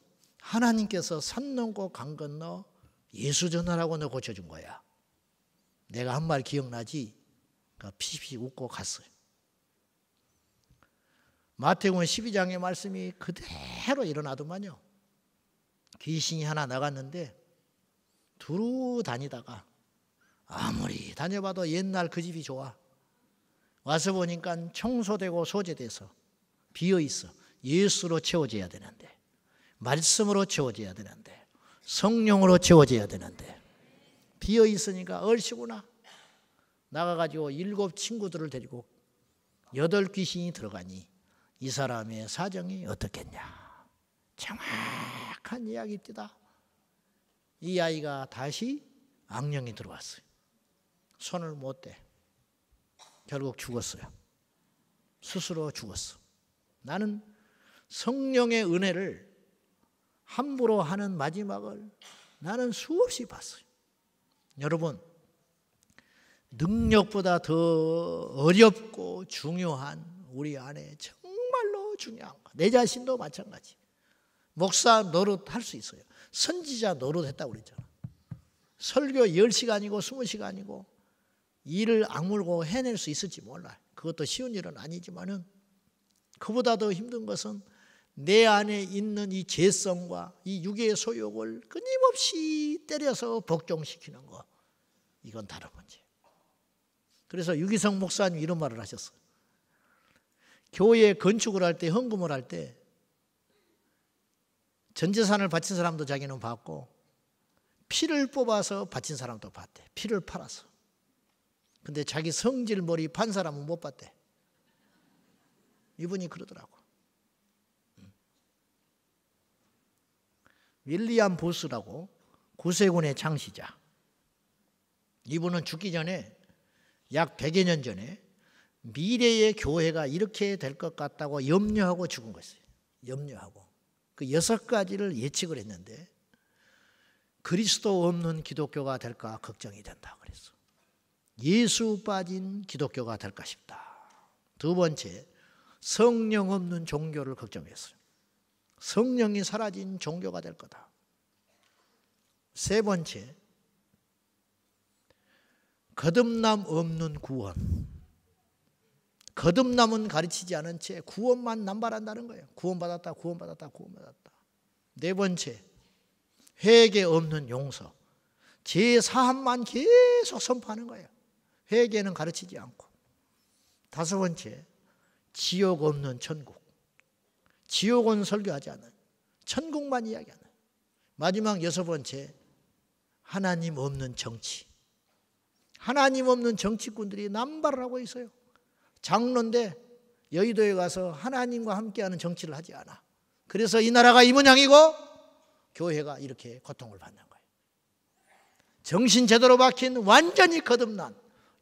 하나님께서 산 넘고 강 건너 예수 전하라고 너 고쳐준 거야. 내가 한 말 기억나지? 피피 웃고 갔어요. 마태복음 12장의 말씀이 그대로 일어나더만요. 귀신이 하나 나갔는데 두루 다니다가 아무리 다녀봐도 옛날 그 집이 좋아. 와서 보니까 청소되고 소재돼서 비어있어. 예수로 채워져야 되는데, 말씀으로 채워져야 되는데, 성령으로 채워져야 되는데 비어있으니까 얼씨구나. 나가가지고 7 친구들을 데리고 8 귀신이 들어가니 이 사람의 사정이 어떻겠냐. 정확한 이야기입니다. 이 아이가 다시 악령이 들어왔어요. 손을 못 대. 결국 죽었어요. 스스로 죽었어. 나는 성령의 은혜를 함부로 하는 마지막을 나는 수없이 봤어요. 여러분, 능력보다 더 어렵고 중요한 우리 안에 정말로 중요한 것. 내 자신도 마찬가지. 목사 노릇 할 수 있어요. 선지자 노릇 했다고 그랬잖아. 설교 10시간이고 20시간이고 일을 악물고 해낼 수 있을지 몰라요. 그것도 쉬운 일은 아니지만은 그보다 더 힘든 것은 내 안에 있는 이 죄성과 이 육의 소욕을 끊임없이 때려서 복종시키는 거. 이건 다른 문제. 그래서 유기성 목사님이 이런 말을 하셨어요. 교회 건축을 할 때, 헌금을 할 때 전 재산을 바친 사람도 자기는 받고 피를 뽑아서 바친 사람도 받대. 피를 팔아서. 근데 자기 성질 머리 판 사람은 못 받대. 이분이 그러더라고. 윌리엄 보스라고 구세군의 창시자. 이분은 죽기 전에 약 100여 년 전에 미래의 교회가 이렇게 될 것 같다고 염려하고 죽은 거였어요. 염려하고. 그 6가지를 예측을 했는데 그리스도 없는 기독교가 될까 걱정이 된다 그랬어. 예수 빠진 기독교가 될까 싶다. 2번째, 성령 없는 종교를 걱정했어요. 성령이 사라진 종교가 될 거다. 3번째, 거듭남 없는 구원. 거듭남은 가르치지 않은 채 구원만 남발한다는 거예요. 구원받았다, 구원받았다, 구원받았다. 4번째, 회개 없는 용서. 죄 사함만 계속 선포하는 거예요. 회개는 가르치지 않고. 5번째, 지옥 없는 천국. 지옥은 설교하지 않아요. 천국만 이야기하는. 마지막 6번째, 하나님 없는 정치. 하나님 없는 정치꾼들이 남발을 하고 있어요. 장로인데 여의도에 가서 하나님과 함께하는 정치를 하지 않아. 그래서 이 나라가 이 모양이고 교회가 이렇게 고통을 받는 거예요. 정신 제대로 박힌 완전히 거듭난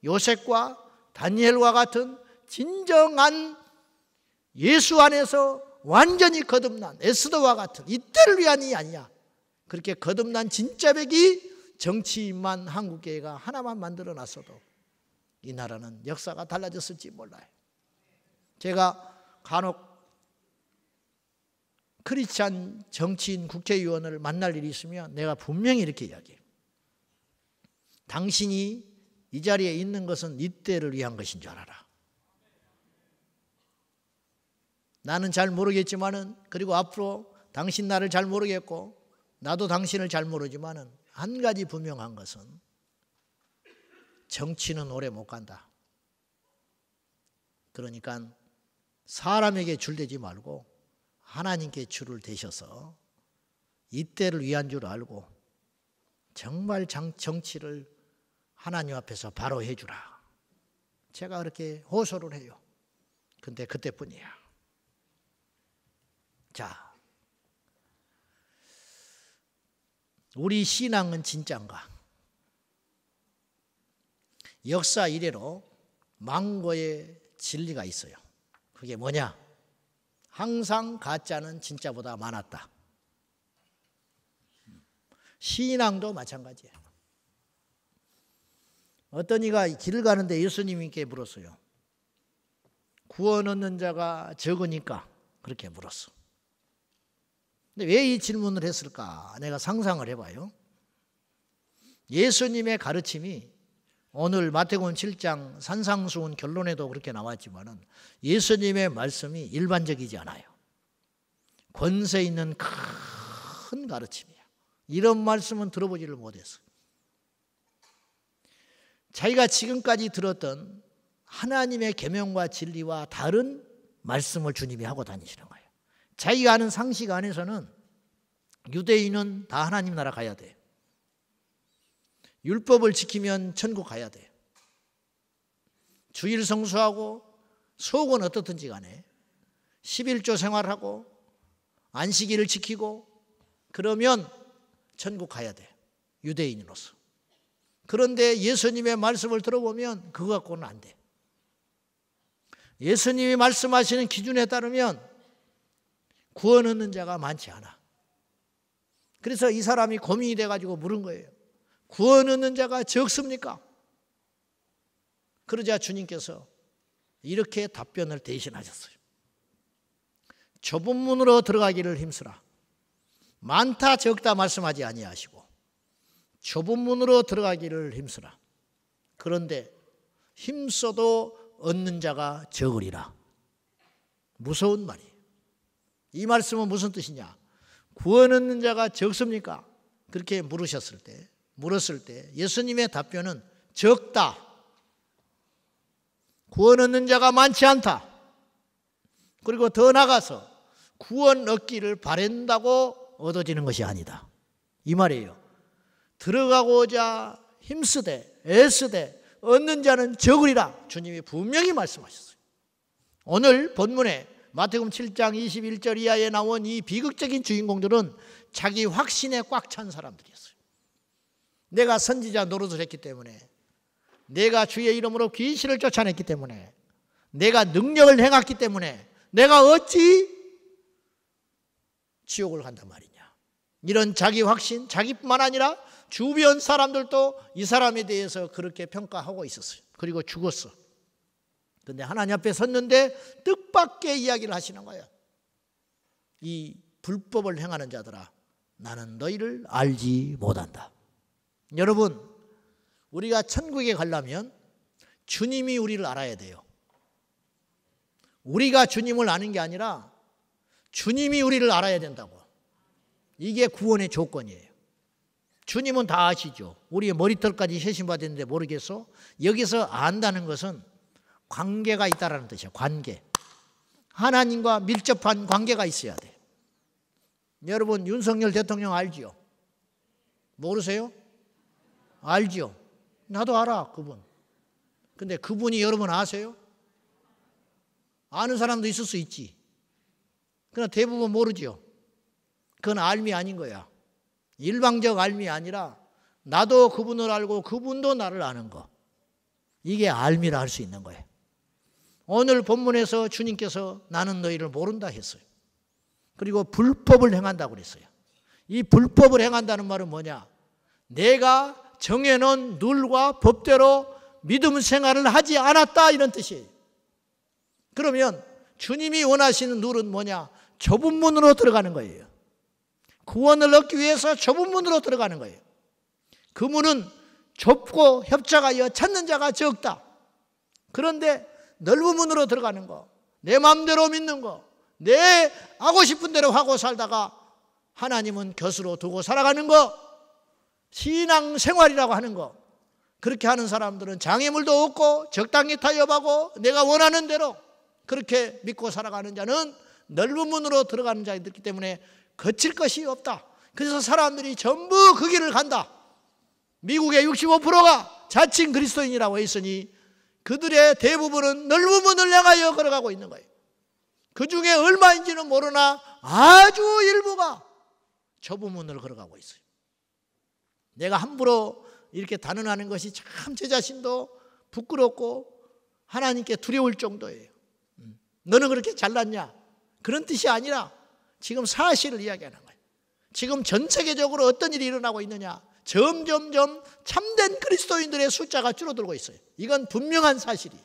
요셉과 다니엘과 같은 진정한 예수 안에서 완전히 거듭난 에스더와 같은 이때를 위한이 아니야. 그렇게 거듭난 진짜 백이 정치인만 한국교회가 하나만 만들어놨어도 이 나라는 역사가 달라졌을지 몰라요. 제가 간혹 크리스찬 정치인 국회의원을 만날 일이 있으면 내가 분명히 이렇게 이야기해요. 당신이 이 자리에 있는 것은 이때를 위한 것인 줄 알아라. 나는 잘 모르겠지만은, 그리고 앞으로 당신 나를 잘 모르겠고 나도 당신을 잘 모르지만은 한 가지 분명한 것은 정치는 오래 못 간다. 그러니까 사람에게 줄대지 말고 하나님께 줄을 대셔서 이때를 위한 줄 알고 정말 정치를 하나님 앞에서 바로 해주라. 제가 그렇게 호소를 해요. 근데 그때뿐이야. 자, 우리 신앙은 진짠가? 역사 이래로 망고의 진리가 있어요. 그게 뭐냐? 항상 가짜는 진짜보다 많았다. 신앙도 마찬가지예요. 어떤 이가 길을 가는데 예수님께 물었어요. 구원 얻는 자가 적으니까 그렇게 물었어. 근데 왜 이 질문을 했을까? 내가 상상을 해봐요. 예수님의 가르침이 오늘 마태복음 7장 산상수훈 결론에도 그렇게 나왔지만은 예수님의 말씀이 일반적이지 않아요. 권세 있는 큰 가르침이야. 이런 말씀은 들어보지를 못했어. 자기가 지금까지 들었던 하나님의 계명과 진리와 다른 말씀을 주님이 하고 다니시는 거예요. 자기가 아는 상식 안에서는 유대인은 다 하나님 나라 가야 돼. 율법을 지키면 천국 가야 돼. 주일 성수하고 속은 어떻든지 간에 11조 생활하고 안식일을 지키고 그러면 천국 가야 돼. 유대인으로서. 그런데 예수님의 말씀을 들어보면 그거 갖고는 안 돼. 예수님이 말씀하시는 기준에 따르면 구원 얻는 자가 많지 않아. 그래서 이 사람이 고민이 돼가지고 물은 거예요. 구원 얻는 자가 적습니까? 그러자 주님께서 이렇게 답변을 대신하셨어요. 좁은 문으로 들어가기를 힘쓰라. 많다 적다 말씀하지 아니하시고 좁은 문으로 들어가기를 힘쓰라. 그런데 힘써도 얻는 자가 적으리라. 무서운 말이에요. 이 말씀은 무슨 뜻이냐? 구원 얻는 자가 적습니까? 그렇게 물었을 때 예수님의 답변은 적다. 구원 얻는 자가 많지 않다. 그리고 더 나아가서 구원 얻기를 바란다고 얻어지는 것이 아니다. 이 말이에요. 들어가고자 힘쓰되 애쓰되 얻는 자는 적으리라. 주님이 분명히 말씀하셨어요. 오늘 본문에 마태복음 7장 21절 이하에 나온 이 비극적인 주인공들은 자기 확신에 꽉 찬 사람들이었어요. 내가 선지자 노릇을 했기 때문에, 내가 주의 이름으로 귀신을 쫓아냈기 때문에, 내가 능력을 행했기 때문에 내가 어찌 지옥을 간단 말이냐. 이런 자기 확신, 자기뿐만 아니라 주변 사람들도 이 사람에 대해서 그렇게 평가하고 있었어요. 그리고 죽었어. 그런데 하나님 앞에 섰는데 뜻밖의 이야기를 하시는 거예요. 이 불법을 행하는 자들아, 나는 너희를 알지 못한다. 여러분, 우리가 천국에 가려면 주님이 우리를 알아야 돼요. 우리가 주님을 아는 게 아니라 주님이 우리를 알아야 된다고. 이게 구원의 조건이에요. 주님은 다 아시죠. 우리의 머리털까지 세심받았는데 모르겠어? 여기서 안다는 것은 관계가 있다라는 뜻이에요. 관계. 하나님과 밀접한 관계가 있어야 돼. 여러분, 윤석열 대통령 알지요? 모르세요? 알지요? 나도 알아, 그분. 근데 그분이 여러분 아세요? 아는 사람도 있을 수 있지. 그러나 대부분 모르죠. 그건 알미 아닌 거야. 일방적 알미 아니라 나도 그분을 알고 그분도 나를 아는 거. 이게 알미라 할 수 있는 거예요. 오늘 본문에서 주님께서 나는 너희를 모른다 했어요. 그리고 불법을 행한다고 그랬어요. 이 불법을 행한다는 말은 뭐냐? 내가 정해놓은 룰과 법대로 믿음 생활을 하지 않았다, 이런 뜻이에요. 그러면 주님이 원하시는 룰은 뭐냐? 좁은 문으로 들어가는 거예요. 구원을 얻기 위해서 좁은 문으로 들어가는 거예요. 그 문은 좁고 협착하여 찾는 자가 적다. 그런데 넓은 문으로 들어가는 거, 내 마음대로 믿는 거, 내 하고 싶은 대로 하고 살다가 하나님은 곁으로 두고 살아가는 거, 신앙생활이라고 하는 거, 그렇게 하는 사람들은 장애물도 없고 적당히 타협하고 내가 원하는 대로 그렇게 믿고 살아가는 자는 넓은 문으로 들어가는 자이기 때문에 거칠 것이 없다. 그래서 사람들이 전부 그 길을 간다. 미국의 65%가 자칭 그리스도인이라고 했으니 그들의 대부분은 넓은 문을 향하여 걸어가고 있는 거예요. 그 중에 얼마인지는 모르나 아주 일부가 좁은 문을 걸어가고 있어요. 내가 함부로 이렇게 단언하는 것이 참 제 자신도 부끄럽고 하나님께 두려울 정도예요. 너는 그렇게 잘났냐? 그런 뜻이 아니라 지금 사실을 이야기하는 거예요. 지금 전 세계적으로 어떤 일이 일어나고 있느냐? 점점점 참된 그리스도인들의 숫자가 줄어들고 있어요. 이건 분명한 사실이에요.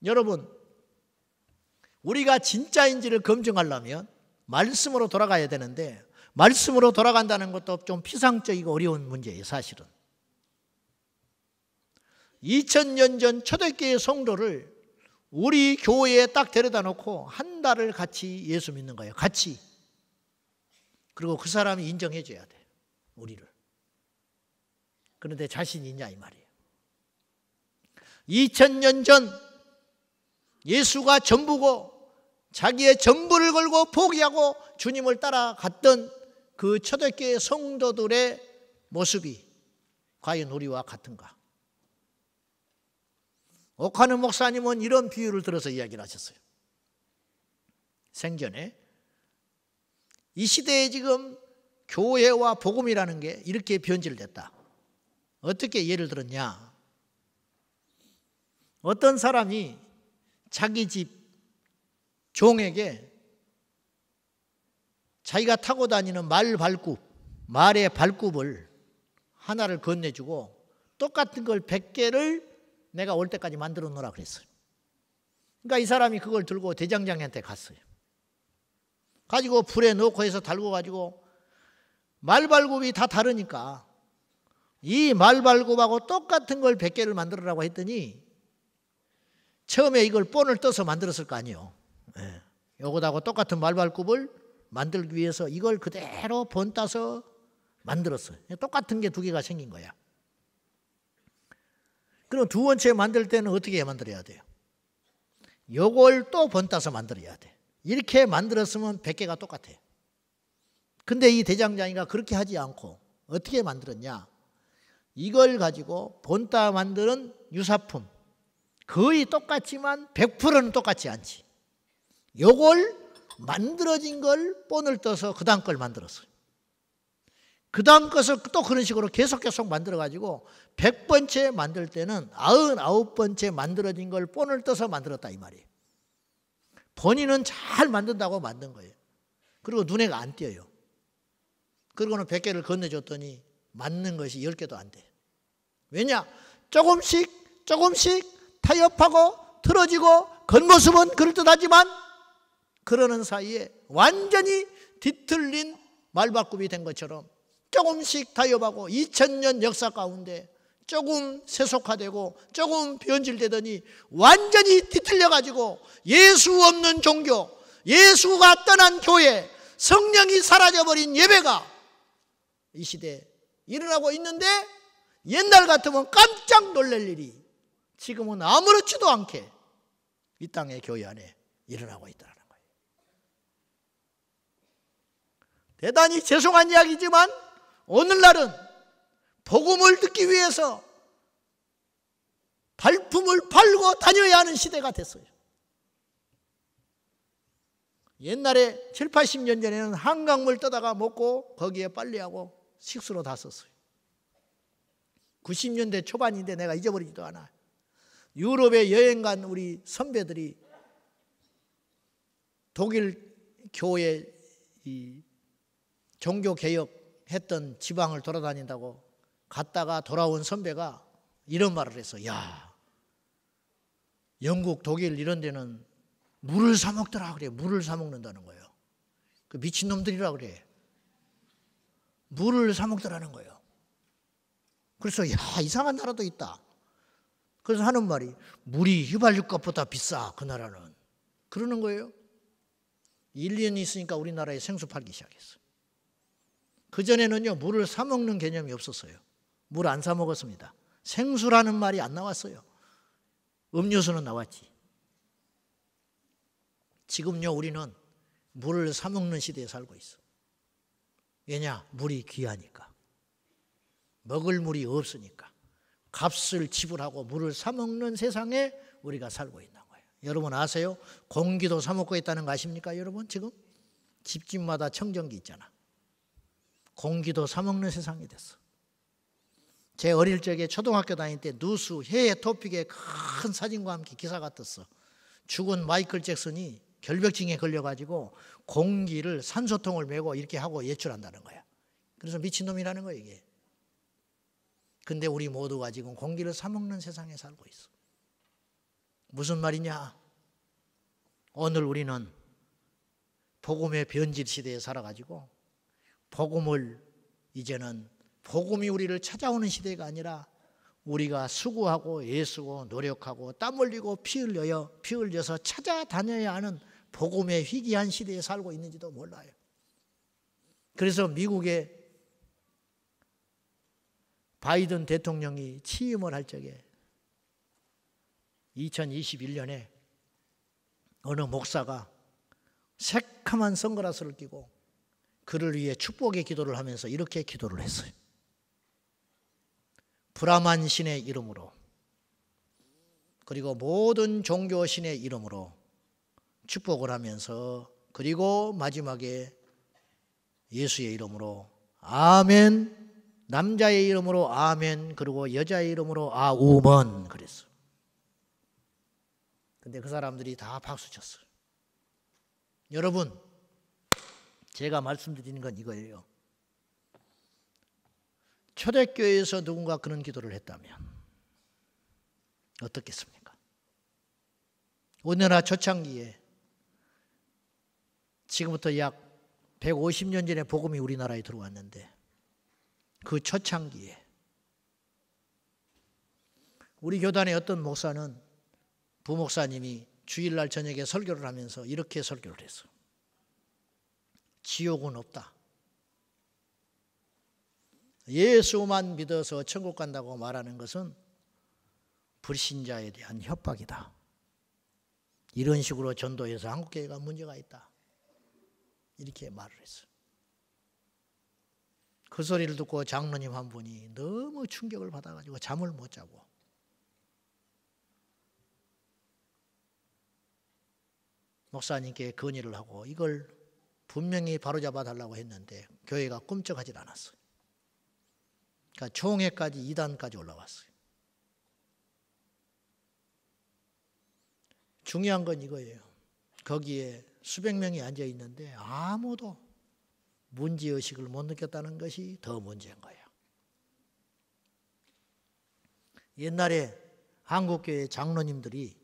여러분, 우리가 진짜인지를 검증하려면 말씀으로 돌아가야 되는데 말씀으로 돌아간다는 것도 좀 피상적이고 어려운 문제예요. 사실은 2000년 전 초대교회 성도를 우리 교회에 딱 데려다 놓고 한 달을 같이 예수 믿는 거예요. 같이. 그리고 그 사람이 인정해 줘야 돼, 우리를. 그런데 자신이 있냐 이 말이에요. 2000년 전 예수가 전부고 자기의 전부를 걸고 포기하고 주님을 따라갔던 그 초대교회 성도들의 모습이 과연 우리와 같은가? 오카는 목사님은 이런 비유를 들어서 이야기를 하셨어요. 생전에 이 시대에 지금 교회와 복음이라는 게 이렇게 변질됐다. 어떻게 예를 들었냐? 어떤 사람이 자기 집 종에게 자기가 타고 다니는 말의 발굽을 하나를 건네주고 똑같은 걸 100개를 내가 올 때까지 만들어 놓으라 그랬어요. 그러니까 이 사람이 그걸 들고 대장장이한테 갔어요. 가지고 불에 넣고 해서 달고 가지고 말발굽이 다 다르니까 이 말발굽하고 똑같은 걸 100개를 만들으라고 했더니 처음에 이걸 본을 떠서 만들었을 거 아니에요. 요것하고 똑같은 말발굽을 만들기 위해서 이걸 그대로 본 따서 만들었어요. 똑같은 게 두 개가 생긴 거야. 그럼 두 번째 만들 때는 어떻게 만들어야 돼요? 요걸 또 본 따서 만들어야 돼. 이렇게 만들었으면 100개가 똑같아요. 근데 이 대장장이가 그렇게 하지 않고 어떻게 만들었냐? 이걸 가지고 본따 만드는 유사품 거의 똑같지만 100%는 똑같지 않지. 요걸 만들어진 걸 본을 떠서 그 다음 걸 만들었어요. 그 다음 것을 또 그런 식으로 계속 만들어가지고 100번째 만들 때는 99번째 만들어진 걸 본을 떠서 만들었다 이 말이에요. 본인은 잘 만든다고 만든 거예요. 그리고 눈에가 안 띄어요. 그리고는 100개를 건네줬더니 맞는 것이 10개도 안 돼. 왜냐? 조금씩 타협하고 틀어지고 겉모습은 그럴듯하지만 그러는 사이에 완전히 뒤틀린 말발굽이 된 것처럼 조금씩 타협하고 2000년 역사 가운데 조금 세속화되고 조금 변질되더니 완전히 뒤틀려가지고 예수 없는 종교, 예수가 떠난 교회, 성령이 사라져버린 예배가 이 시대에 일어나고 있는데 옛날 같으면 깜짝 놀랄 일이 지금은 아무렇지도 않게 이 땅의 교회 안에 일어나고 있다는 거예요. 대단히 죄송한 이야기지만 오늘날은 복음을 듣기 위해서 발품을 팔고 다녀야 하는 시대가 됐어요. 옛날에 7, 80년 전에는 한강물 떠다가 먹고 거기에 빨래하고 식수로 다 썼어요. 90년대 초반인데 내가 잊어버리지도 않아. 유럽에 여행 간 우리 선배들이 독일 교회 종교개혁했던 지방을 돌아다닌다고 갔다가 돌아온 선배가 이런 말을 했어. 야, 영국, 독일 이런 데는 물을 사 먹더라 그래. 물을 사 먹는다는 거예요. 그 미친놈들이라 그래. 물을 사 먹더라는 거예요. 그래서 야, 이상한 나라도 있다. 그래서 하는 말이 물이 휘발유값보다 비싸 그 나라는. 그러는 거예요. 1, 2년 있으니까 우리나라에 생수 팔기 시작했어요. 그전에는요 물을 사 먹는 개념이 없었어요. 물 안 사 먹었습니다. 생수라는 말이 안 나왔어요. 음료수는 나왔지. 지금요 우리는 물을 사 먹는 시대에 살고 있어. 왜냐? 물이 귀하니까. 먹을 물이 없으니까. 값을 지불하고 물을 사 먹는 세상에 우리가 살고 있는 거예요. 여러분 아세요? 공기도 사 먹고 있다는 거 아십니까? 여러분 지금 집집마다 청정기 있잖아. 공기도 사 먹는 세상이 됐어. 제 어릴 적에 초등학교 다닐 때 누수 해외 토픽에 큰 사진과 함께 기사가 떴어. 죽은 마이클 잭슨이 결벽증에 걸려가지고 공기를 산소통을 메고 이렇게 하고 예출한다는 거야. 그래서 미친놈이라는 거야 이게. 근데 우리 모두가 지금 공기를 사 먹는 세상에 살고 있어. 무슨 말이냐? 오늘 우리는 복음의 변질 시대에 살아가지고 복음을 이제는 복음이 우리를 찾아오는 시대가 아니라 우리가 수고하고 애쓰고 노력하고 땀 흘리고 피 흘려서 찾아다녀야 하는 복음의 희귀한 시대에 살고 있는지도 몰라요. 그래서 미국의 바이든 대통령이 취임을 할 적에 2021년에 어느 목사가 새카만 선글라스를 끼고 그를 위해 축복의 기도를 하면서 이렇게 기도를 했어요. 브라만 신의 이름으로 그리고 모든 종교 신의 이름으로 축복을 하면서 그리고 마지막에 예수의 이름으로 아멘, 남자의 이름으로 아멘, 그리고 여자의 이름으로 아우먼 그랬어. 근데 그 사람들이 다 박수 쳤어요. 여러분, 제가 말씀드리는 건 이거예요. 초대교회에서 누군가 그런 기도를 했다면 어떻겠습니까? 우리나라 초창기에 지금부터 약 150년 전에 복음이 우리나라에 들어왔는데 그 초창기에 우리 교단의 어떤 목사는 부목사님이 주일날 저녁에 설교를 하면서 이렇게 설교를 했어. 지옥은 없다. 예수만 믿어서 천국 간다고 말하는 것은 불신자에 대한 협박이다. 이런 식으로 전도해서 한국교회가 문제가 있다. 이렇게 말을 했어요. 그 소리를 듣고 장로님 한 분이 너무 충격을 받아가지고 잠을 못 자고 목사님께 건의를 하고 이걸 분명히 바로잡아 달라고 했는데 교회가 꿈쩍하지 않았어요. 그러니까 총회까지 2단까지 올라왔어요. 중요한 건 이거예요. 거기에 수백 명이 앉아 있는데 아무도 문제의식을 못 느꼈다는 것이 더 문제인 거예요. 옛날에 한국교회 장로님들이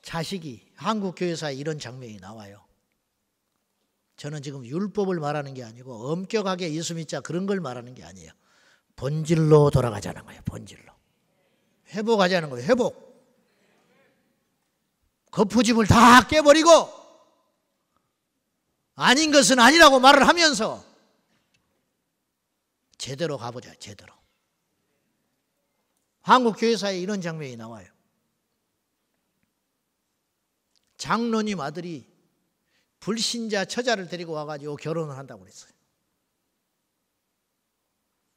자식이 한국교회사에 이런 장면이 나와요. 저는 지금 율법을 말하는 게 아니고 엄격하게 예수 믿자 그런 걸 말하는 게 아니에요. 본질로 돌아가자는 거예요. 본질로. 회복하자는 거예요. 회복. 거푸집을 다 깨버리고 아닌 것은 아니라고 말을 하면서 제대로 가보자. 제대로. 한국교회사에 이런 장면이 나와요. 장로님 아들이 불신자 처자를 데리고 와가지고 결혼을 한다고 그랬어요.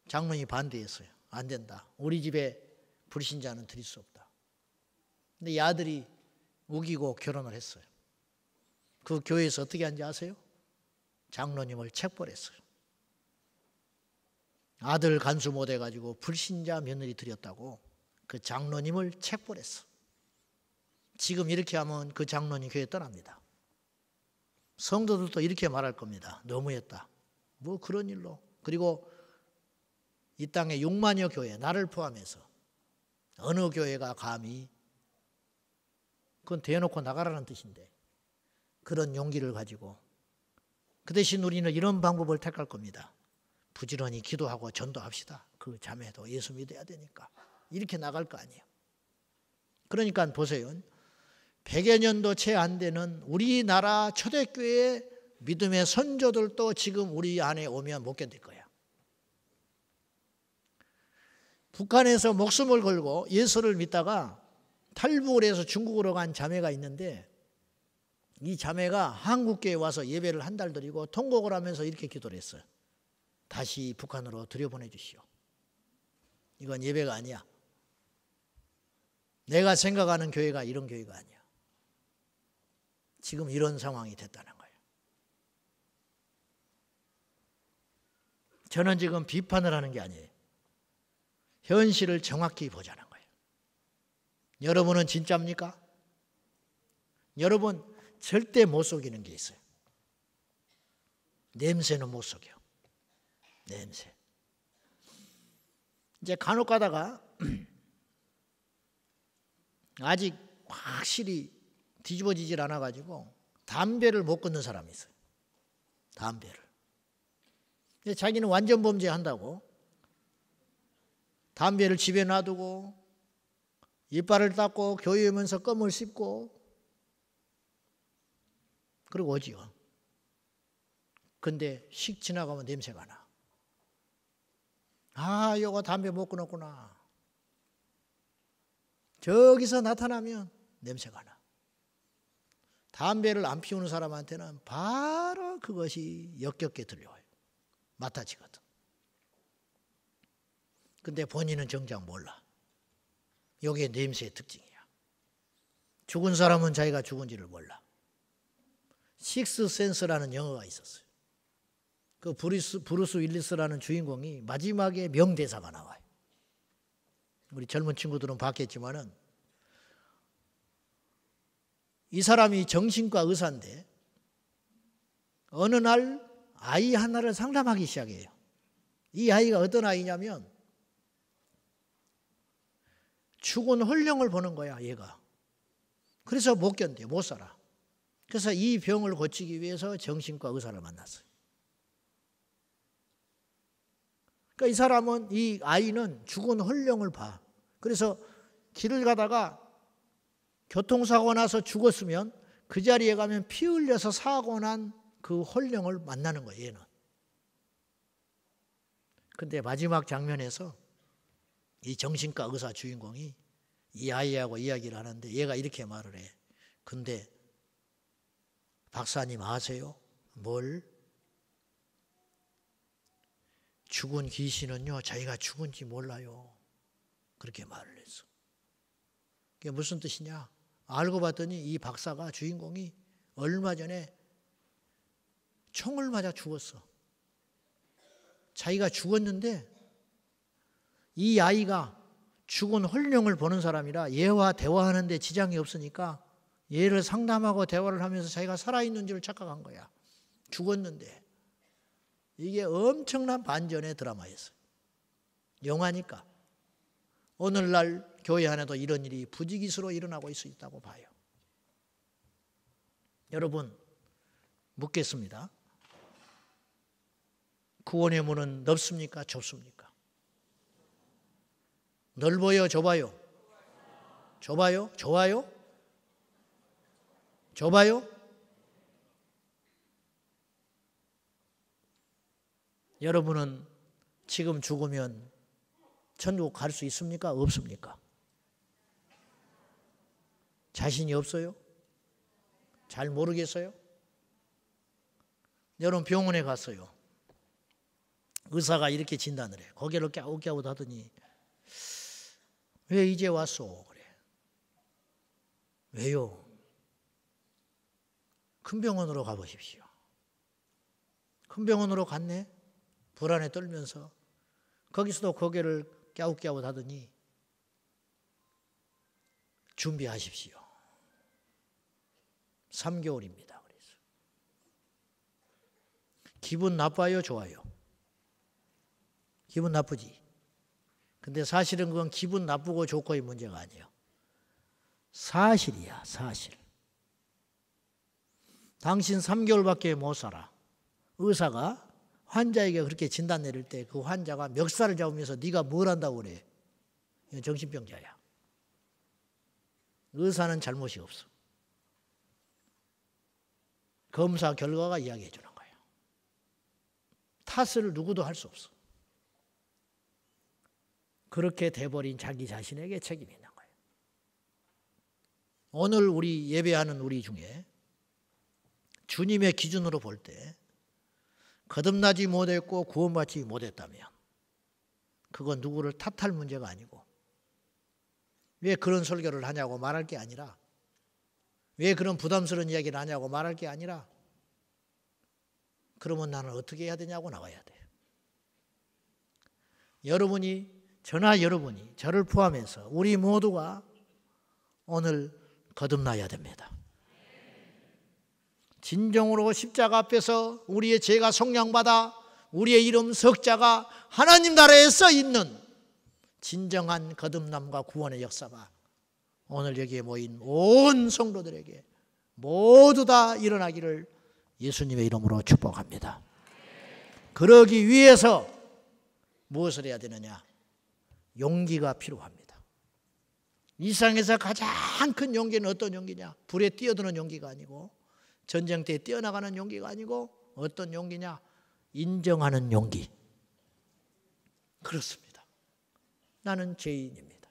장로님이 반대했어요. 안 된다. 우리 집에 불신자는 드릴 수 없다. 근데 이 아들이 우기고 결혼을 했어요. 그 교회에서 어떻게 한지 아세요? 장로님을 책벌했어요. 아들 간수 못해가지고 불신자 며느리 드렸다고 그 장로님을 책벌했어. 지금 이렇게 하면 그 장로님 교회 떠납니다. 성도들도 이렇게 말할 겁니다. 너무했다. 뭐 그런 일로. 그리고 이 땅에 6만여 교회, 나를 포함해서 어느 교회가 감히, 그건 대놓고 나가라는 뜻인데, 그런 용기를 가지고, 그 대신 우리는 이런 방법을 택할 겁니다. 부지런히 기도하고 전도합시다. 그 자매도 예수 믿어야 되니까. 이렇게 나갈 거 아니에요. 그러니까 보세요. 100여 년도 채 안 되는 우리나라 초대교회 믿음의 선조들도 지금 우리 안에 오면 못 견딜 거야. 북한에서 목숨을 걸고 예수를 믿다가 탈북을 해서 중국으로 간 자매가 있는데, 이 자매가 한국교회에 와서 예배를 한 달 드리고 통곡을 하면서 이렇게 기도를 했어요. 다시 북한으로 들여보내 주시오. 이건 예배가 아니야. 내가 생각하는 교회가 이런 교회가 아니야. 지금 이런 상황이 됐다는 거예요. 저는 지금 비판을 하는 게 아니에요. 현실을 정확히 보자는 거예요. 여러분은 진짜입니까? 여러분 절대 못 속이는 게 있어요. 냄새는 못 속여. 냄새. 이제 간혹 가다가 아직 확실히 뒤집어지질 않아가지고 담배를 못 끊는 사람이 있어요. 담배를. 근데 자기는 완전 범죄한다고 담배를 집에 놔두고 이빨을 닦고 교회 오면서 껌을 씹고 그러고 오지요. 근데 씩 지나가면 냄새가 나. 아, 이거 담배 못 끊었구나. 저기서 나타나면 냄새가 나. 담배를 안 피우는 사람한테는 바로 그것이 역겹게 들려와요. 맡아지거든. 근데 본인은 정작 몰라. 이게 냄새의 특징이야. 죽은 사람은 자기가 죽은지를 몰라. 식스 센스라는 영어가 있었어요. 그 브루스 윌리스라는 주인공이 마지막에 명대사가 나와요. 우리 젊은 친구들은 봤겠지만은 이 사람이 정신과 의사인데 어느 날 아이 하나를 상담하기 시작해요. 이 아이가 어떤 아이냐면 죽은 홀령을 보는 거야, 얘가. 그래서 못 견뎌, 못 살아. 그래서 이 병을 고치기 위해서 정신과 의사를 만났어요. 그러니까 이 사람은, 이 아이는 죽은 홀령을 봐. 그래서 길을 가다가 교통사고 나서 죽었으면 그 자리에 가면 피 흘려서 사고 난 그 홀령을 만나는 거예요, 얘는. 근데 마지막 장면에서 이 정신과 의사 주인공이 이 아이하고 이야기를 하는데 얘가 이렇게 말을 해. 근데 박사님 아세요? 뭘? 죽은 귀신은요, 자기가 죽은지 몰라요. 그렇게 말을 했어. 그게 무슨 뜻이냐? 알고 봤더니 이 박사가, 주인공이 얼마 전에 총을 맞아 죽었어. 자기가 죽었는데 이 아이가 죽은 홀령을 보는 사람이라 얘와 대화하는데 지장이 없으니까 얘를 상담하고 대화를 하면서 자기가 살아있는 줄 착각한 거야. 죽었는데. 이게 엄청난 반전의 드라마였어요. 영화니까. 오늘날 교회 안에도 이런 일이 부지기수로 일어나고 있다고 봐요. 여러분, 묻겠습니다. 구원의 문은 넓습니까? 좁습니까? 넓어요? 좁아요? 좁아요? 좋아요? 좁아요? 여러분은 지금 죽으면 천국 갈 수 있습니까? 없습니까? 자신이 없어요? 잘 모르겠어요? 여러분 병원에 갔어요. 의사가 이렇게 진단을 해. 고개를 갸웃갸웃 하더니 왜 이제 왔소? 그래. 왜요? 큰 병원으로 가보십시오. 큰 병원으로 갔네. 불안에 떨면서 거기서도 고개를 갸웃갸웃 하더니 준비하십시오. 3개월입니다. 그래서 기분 나빠요? 좋아요? 기분 나쁘지. 근데 사실은 그건 기분 나쁘고 좋고의 문제가 아니에요. 사실이야, 사실. 당신 3개월밖에 못 살아. 의사가 환자에게 그렇게 진단 내릴 때 그 환자가 멱살을 잡으면서 네가 뭘 한다고 그래. 이건 정신병자야. 의사는 잘못이 없어. 검사 결과가 이야기해 주는 거예요. 탓을 누구도 할 수 없어. 그렇게 돼버린 자기 자신에게 책임이 있는 거예요. 오늘 우리 예배하는 우리 중에 주님의 기준으로 볼 때 거듭나지 못했고 구원받지 못했다면 그건 누구를 탓할 문제가 아니고 왜 그런 설교를 하냐고 말할 게 아니라 왜 그런 부담스러운 이야기를 하냐고 말할 게 아니라 그러면 나는 어떻게 해야 되냐고 나와야 돼요. 저나 여러분이 저를 포함해서 우리 모두가 오늘 거듭나야 됩니다. 진정으로 십자가 앞에서 우리의 죄가 속량받아 우리의 이름 석자가 하나님 나라에 써 있는 진정한 거듭남과 구원의 역사가 오늘 여기에 모인 온 성도들에게 모두 다 일어나기를 예수님의 이름으로 축복합니다. 그러기 위해서 무엇을 해야 되느냐? 용기가 필요합니다. 이 세상에서 가장 큰 용기는 어떤 용기냐? 불에 뛰어드는 용기가 아니고 전쟁터에 뛰어나가는 용기가 아니고 어떤 용기냐? 인정하는 용기. 그렇습니다. 나는 죄인입니다.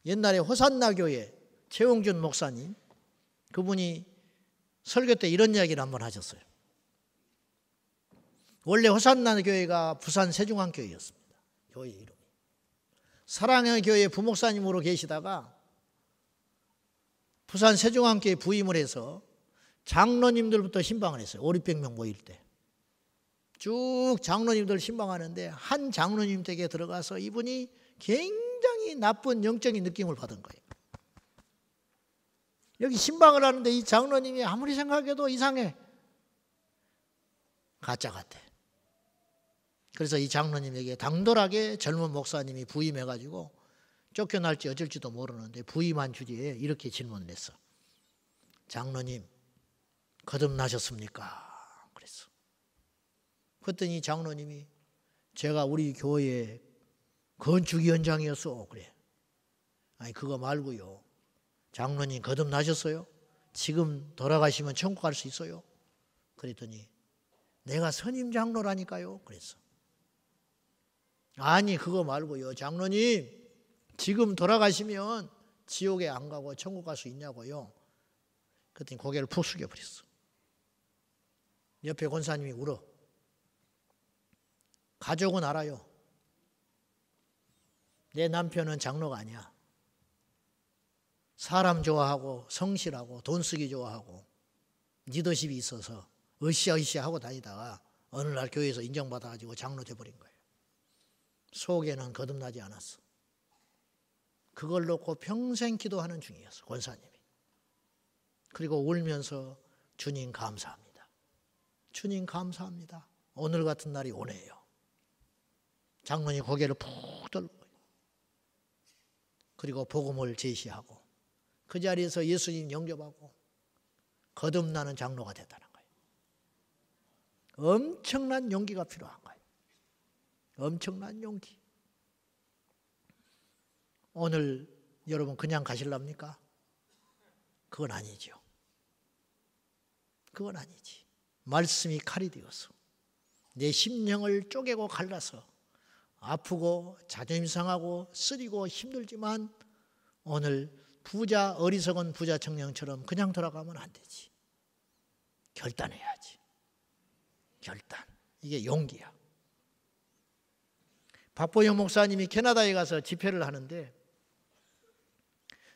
옛날에 호산나 교회 최홍준 목사님 그분이 설교 때 이런 이야기를 한번 하셨어요. 원래 호산나 교회가 부산 세중앙교회였습니다. 교회 이름이. 사랑의 교회 부목사님으로 계시다가 부산 세중앙교회 부임을 해서 장로님들부터 신방을 했어요. 500~600명 모일 때. 쭉 장로님들 신방하는데 한 장로님 댁에 들어가서 이분이 굉장히 나쁜 영적인 느낌을 받은 거예요. 여기 신방을 하는데 이 장로님이 아무리 생각해도 이상해. 가짜 같아. 그래서 이 장로님에게 당돌하게 젊은 목사님이 부임해가지고 쫓겨날지 어쩔지도 모르는데 부임한 주제에 이렇게 질문을 했어. 장로님, 거듭나셨습니까? 그랬어. 그랬더니 장로님이 제가 우리 교회 건축위원장이었어. 그래. 아니 그거 말고요. 장로님 거듭나셨어요? 지금 돌아가시면 천국 갈 수 있어요? 그랬더니 내가 선임 장로라니까요. 그랬어. 아니 그거 말고요. 장로님 지금 돌아가시면 지옥에 안 가고 천국 갈 수 있냐고요. 그랬더니 고개를 푹 숙여버렸어. 옆에 권사님이 울어. 가족은 알아요. 내 남편은 장로가 아니야. 사람 좋아하고 성실하고 돈 쓰기 좋아하고 리더십이 있어서 으쌰으쌰 하고 다니다가 어느 날 교회에서 인정받아가지고 장로 돼버린 거예요. 속에는 거듭나지 않았어. 그걸 놓고 평생 기도하는 중이었어. 권사님이. 그리고 울면서 주님 감사합니다. 주님 감사합니다. 오늘 같은 날이 오네요. 장로님 고개를 푹 들고 그리고 복음을 제시하고 그 자리에서 예수님 영접하고 거듭나는 장로가 됐다는 거예요. 엄청난 용기가 필요한 거예요. 엄청난 용기. 오늘 여러분 그냥 가실랍니까? 그건 아니죠. 그건 아니지. 말씀이 칼이 되어서 내 심령을 쪼개고 갈라서 아프고 자존심 상하고 쓰리고 힘들지만 오늘 어리석은 부자 청년처럼 그냥 돌아가면 안 되지. 결단해야지. 결단. 이게 용기야. 박보영 목사님이 캐나다에 가서 집회를 하는데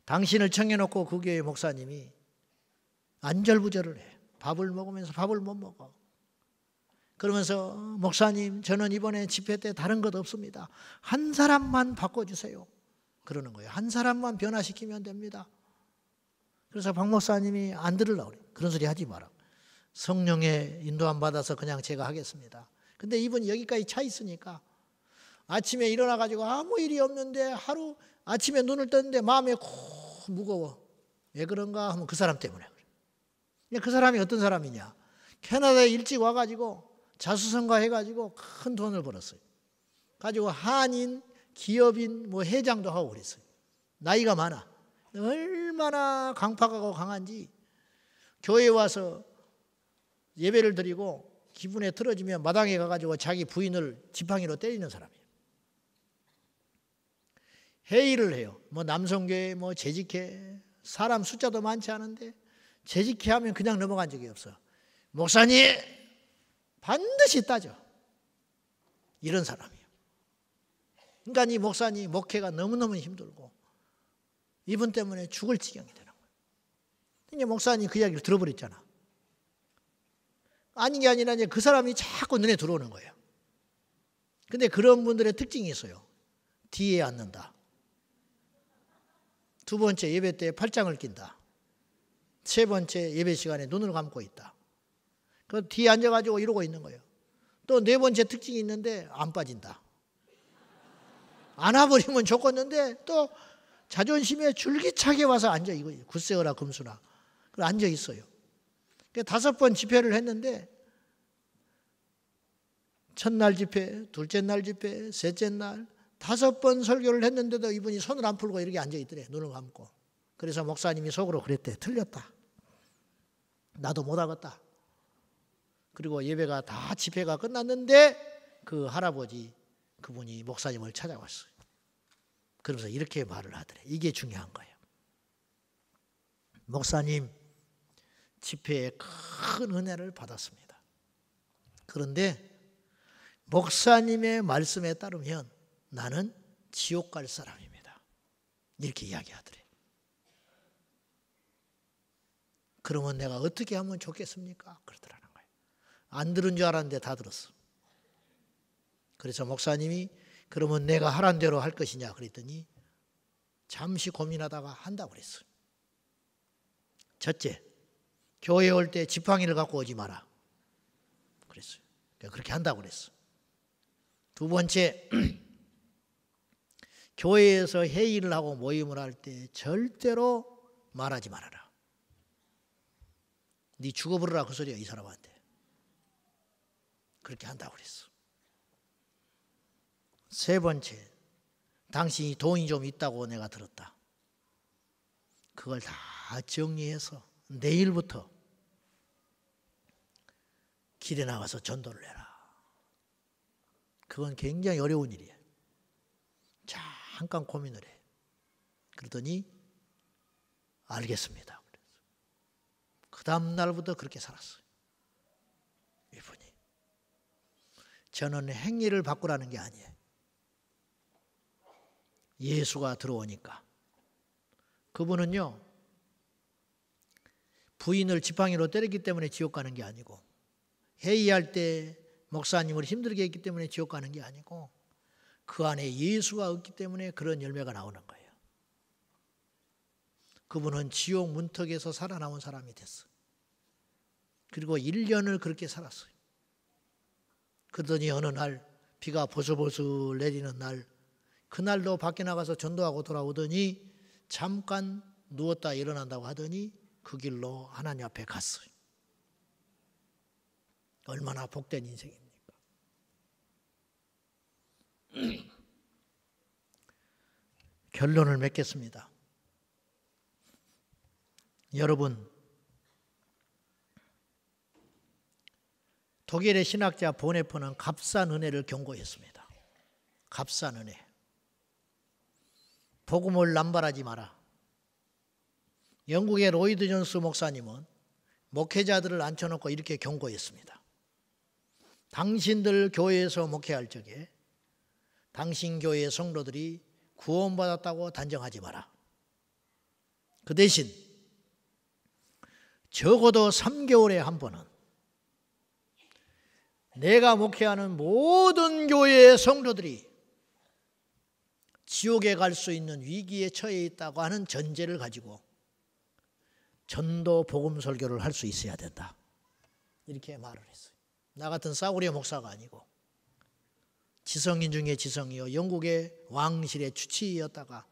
당신을 청해놓고 그 교회 목사님이 안절부절을 해. 밥을 먹으면서 밥을 못 먹어. 그러면서 목사님, 저는 이번에 집회 때 다른 것 없습니다. 한 사람만 바꿔주세요. 그러는 거예요. 한 사람만 변화시키면 됩니다. 그래서 박 목사님이 안 들으려고 그래요. 그런 소리 하지 마라. 성령의 인도함 받아서 그냥 제가 하겠습니다. 근데 이분이 여기까지 차 있으니까 아침에 일어나가지고 아무 일이 없는데 하루 아침에 눈을 떴는데 마음이 콕 무거워. 왜 그런가 하면 그 사람 때문에 그래. 그 사람이 어떤 사람이냐. 캐나다에 일찍 와가지고 자수성가 해가지고 큰 돈을 벌었어요. 가지고 한인, 기업인, 회장도 하고 그랬어요. 나이가 많아. 얼마나 강팍하고 강한지 교회에 와서 예배를 드리고 기분에 틀어지면 마당에 가가지고 자기 부인을 지팡이로 때리는 사람이에요. 회의를 해요. 남성교회, 재직회, 사람 숫자도 많지 않은데 재직회 하면 그냥 넘어간 적이 없어. 목사님 반드시 따져. 이런 사람이에요. 그러니까 이 목사님 목회가 너무너무 힘들고 이분 때문에 죽을 지경이 되는 거예요. 근데 목사님 그 이야기를 들어버렸잖아. 아닌 게 아니라 이제 그 사람이 자꾸 눈에 들어오는 거예요. 근데 그런 분들의 특징이 있어요. 뒤에 앉는다. 두 번째 예배 때 팔짱을 낀다. 세 번째 예배 시간에 눈을 감고 있다. 그 뒤에 앉아가지고 이러고 있는 거예요. 또 네 번째 특징이 있는데 안 빠진다. 안아버리면 좋겠는데 또 자존심에 줄기차게 와서 앉아 이거예요. 굳세어라 금수나. 그래 앉아 있어요. 다섯 번 집회를 했는데 첫날 집회, 둘째 날 집회, 셋째 날 다섯 번 설교를 했는데도 이분이 손을 안 풀고 이렇게 앉아 있더래. 눈을 감고. 그래서 목사님이 속으로 그랬대. 틀렸다. 나도 못하겠다. 그리고 예배가 다 집회가 끝났는데 그 할아버지 그분이 목사님을 찾아왔어요. 그러면서 이렇게 말을 하더래. 이게 중요한 거예요. 목사님 집회에 큰 은혜를 받았습니다. 그런데 목사님의 말씀에 따르면 나는 지옥 갈 사람입니다. 이렇게 이야기하더래. 그러면 내가 어떻게 하면 좋겠습니까? 그러더라는 거예요. 안 들은 줄 알았는데 다 들었어. 그래서 목사님이 그러면 내가 하란 대로 할 것이냐 그랬더니 잠시 고민하다가 한다고 그랬어요. 첫째, 교회에 올 때 지팡이를 갖고 오지 마라. 그랬어요. 그렇게 한다고 그랬어. 두 번째, 교회에서 회의를 하고 모임을 할 때 절대로 말하지 말아라. 네 죽어버려라 그 소리야 이 사람한테. 그렇게 한다고 그랬어. 세 번째, 당신이 돈이 좀 있다고 내가 들었다. 그걸 다 정리해서 내일부터 길에 나가서 전도를 해라. 그건 굉장히 어려운 일이에요. 잠깐 고민을 해. 그러더니 알겠습니다. 그 다음 날부터 그렇게 살았어요. 이분이. 저는 행위를 바꾸라는 게 아니에요. 예수가 들어오니까. 그분은요, 부인을 지팡이로 때렸기 때문에 지옥 가는 게 아니고, 회의할 때 목사님을 힘들게 했기 때문에 지옥 가는 게 아니고, 그 안에 예수가 없기 때문에 그런 열매가 나오는 거예요. 그분은 지옥 문턱에서 살아나온 사람이 됐어요. 그리고 1년을 그렇게 살았어요. 그러더니 어느 날 비가 보슬보슬 내리는 날, 그날도 밖에 나가서 전도하고 돌아오더니 잠깐 누웠다 일어난다고 하더니 그 길로 하나님 앞에 갔어요. 얼마나 복된 인생입니까? 결론을 맺겠습니다. 여러분, 독일의 신학자 보네퍼는 값싼 은혜를 경고했습니다. 값싼 은혜. 복음을 남발하지 마라. 영국의 로이드 존스 목사님은 목회자들을 앉혀놓고 이렇게 경고했습니다. 당신들 교회에서 목회할 적에 당신 교회의 성도들이 구원받았다고 단정하지 마라. 그 대신 적어도 3개월에 한 번은 내가 목회하는 모든 교회의 성도들이 지옥에 갈 수 있는 위기에 처해 있다고 하는 전제를 가지고 전도 복음 설교를 할 수 있어야 된다. 이렇게 말을 했어요. 나 같은 싸구려 목사가 아니고 지성인 중에 지성이요 영국의 왕실의 주치의였다가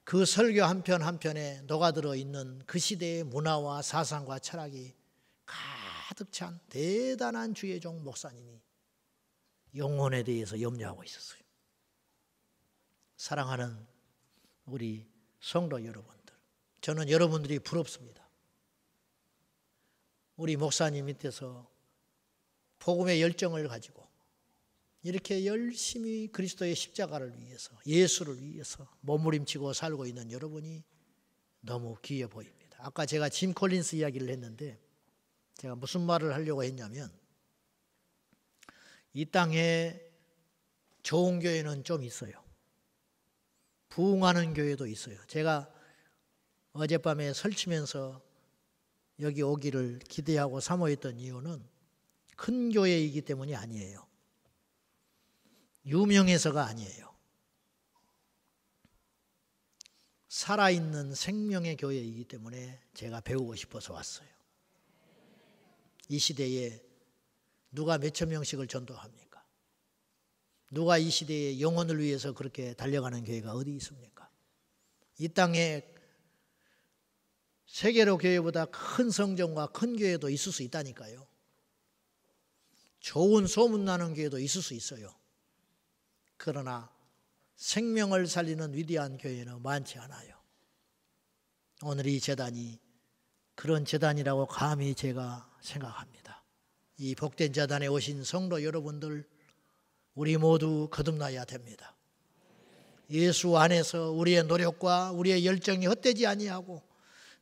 그 설교 한 편 한 편에 녹아들어 있는 그 시대의 문화와 사상과 철학이 가득 찬 대단한 주의 종 목사님이 영혼에 대해서 염려하고 있었어요. 사랑하는 우리 성도 여러분들, 저는 여러분들이 부럽습니다. 우리 목사님 밑에서 복음의 열정을 가지고 이렇게 열심히 그리스도의 십자가를 위해서, 예수를 위해서 몸부림치고 살고 있는 여러분이 너무 귀해 보입니다. 아까 제가 짐 콜린스 이야기를 했는데 제가 무슨 말을 하려고 했냐면 이 땅에 좋은 교회는 좀 있어요. 부흥하는 교회도 있어요. 제가 어젯밤에 설치면서 여기 오기를 기대하고 사모했던 이유는 큰 교회이기 때문이 아니에요. 유명해서가 아니에요. 살아있는 생명의 교회이기 때문에 제가 배우고 싶어서 왔어요. 이 시대에 누가 몇천 명씩을 전도합니까? 누가 이 시대에 영혼을 위해서 그렇게 달려가는 교회가 어디 있습니까? 이 땅에 세계로 교회보다 큰 성전과 큰 교회도 있을 수 있다니까요. 좋은 소문나는 교회도 있을 수 있어요. 그러나 생명을 살리는 위대한 교회는 많지 않아요. 오늘 이 제단이 그런 제단이라고 감히 제가 생각합니다. 이 복된 제단에 오신 성도 여러분들, 우리 모두 거듭나야 됩니다. 예수 안에서 우리의 노력과 우리의 열정이 헛되지 아니하고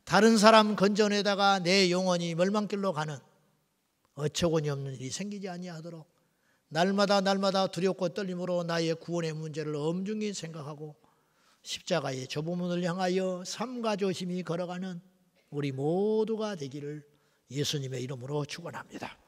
다른 사람 건져내다가 내 영혼이 멸망길로 가는 어처구니 없는 일이 생기지 아니하도록 날마다 두렵고 떨림으로 나의 구원의 문제를 엄중히 생각하고 십자가의 좁은 향하여 삼가 조심히 걸어가는 우리 모두가 되기를 예수님의 이름으로 축원합니다.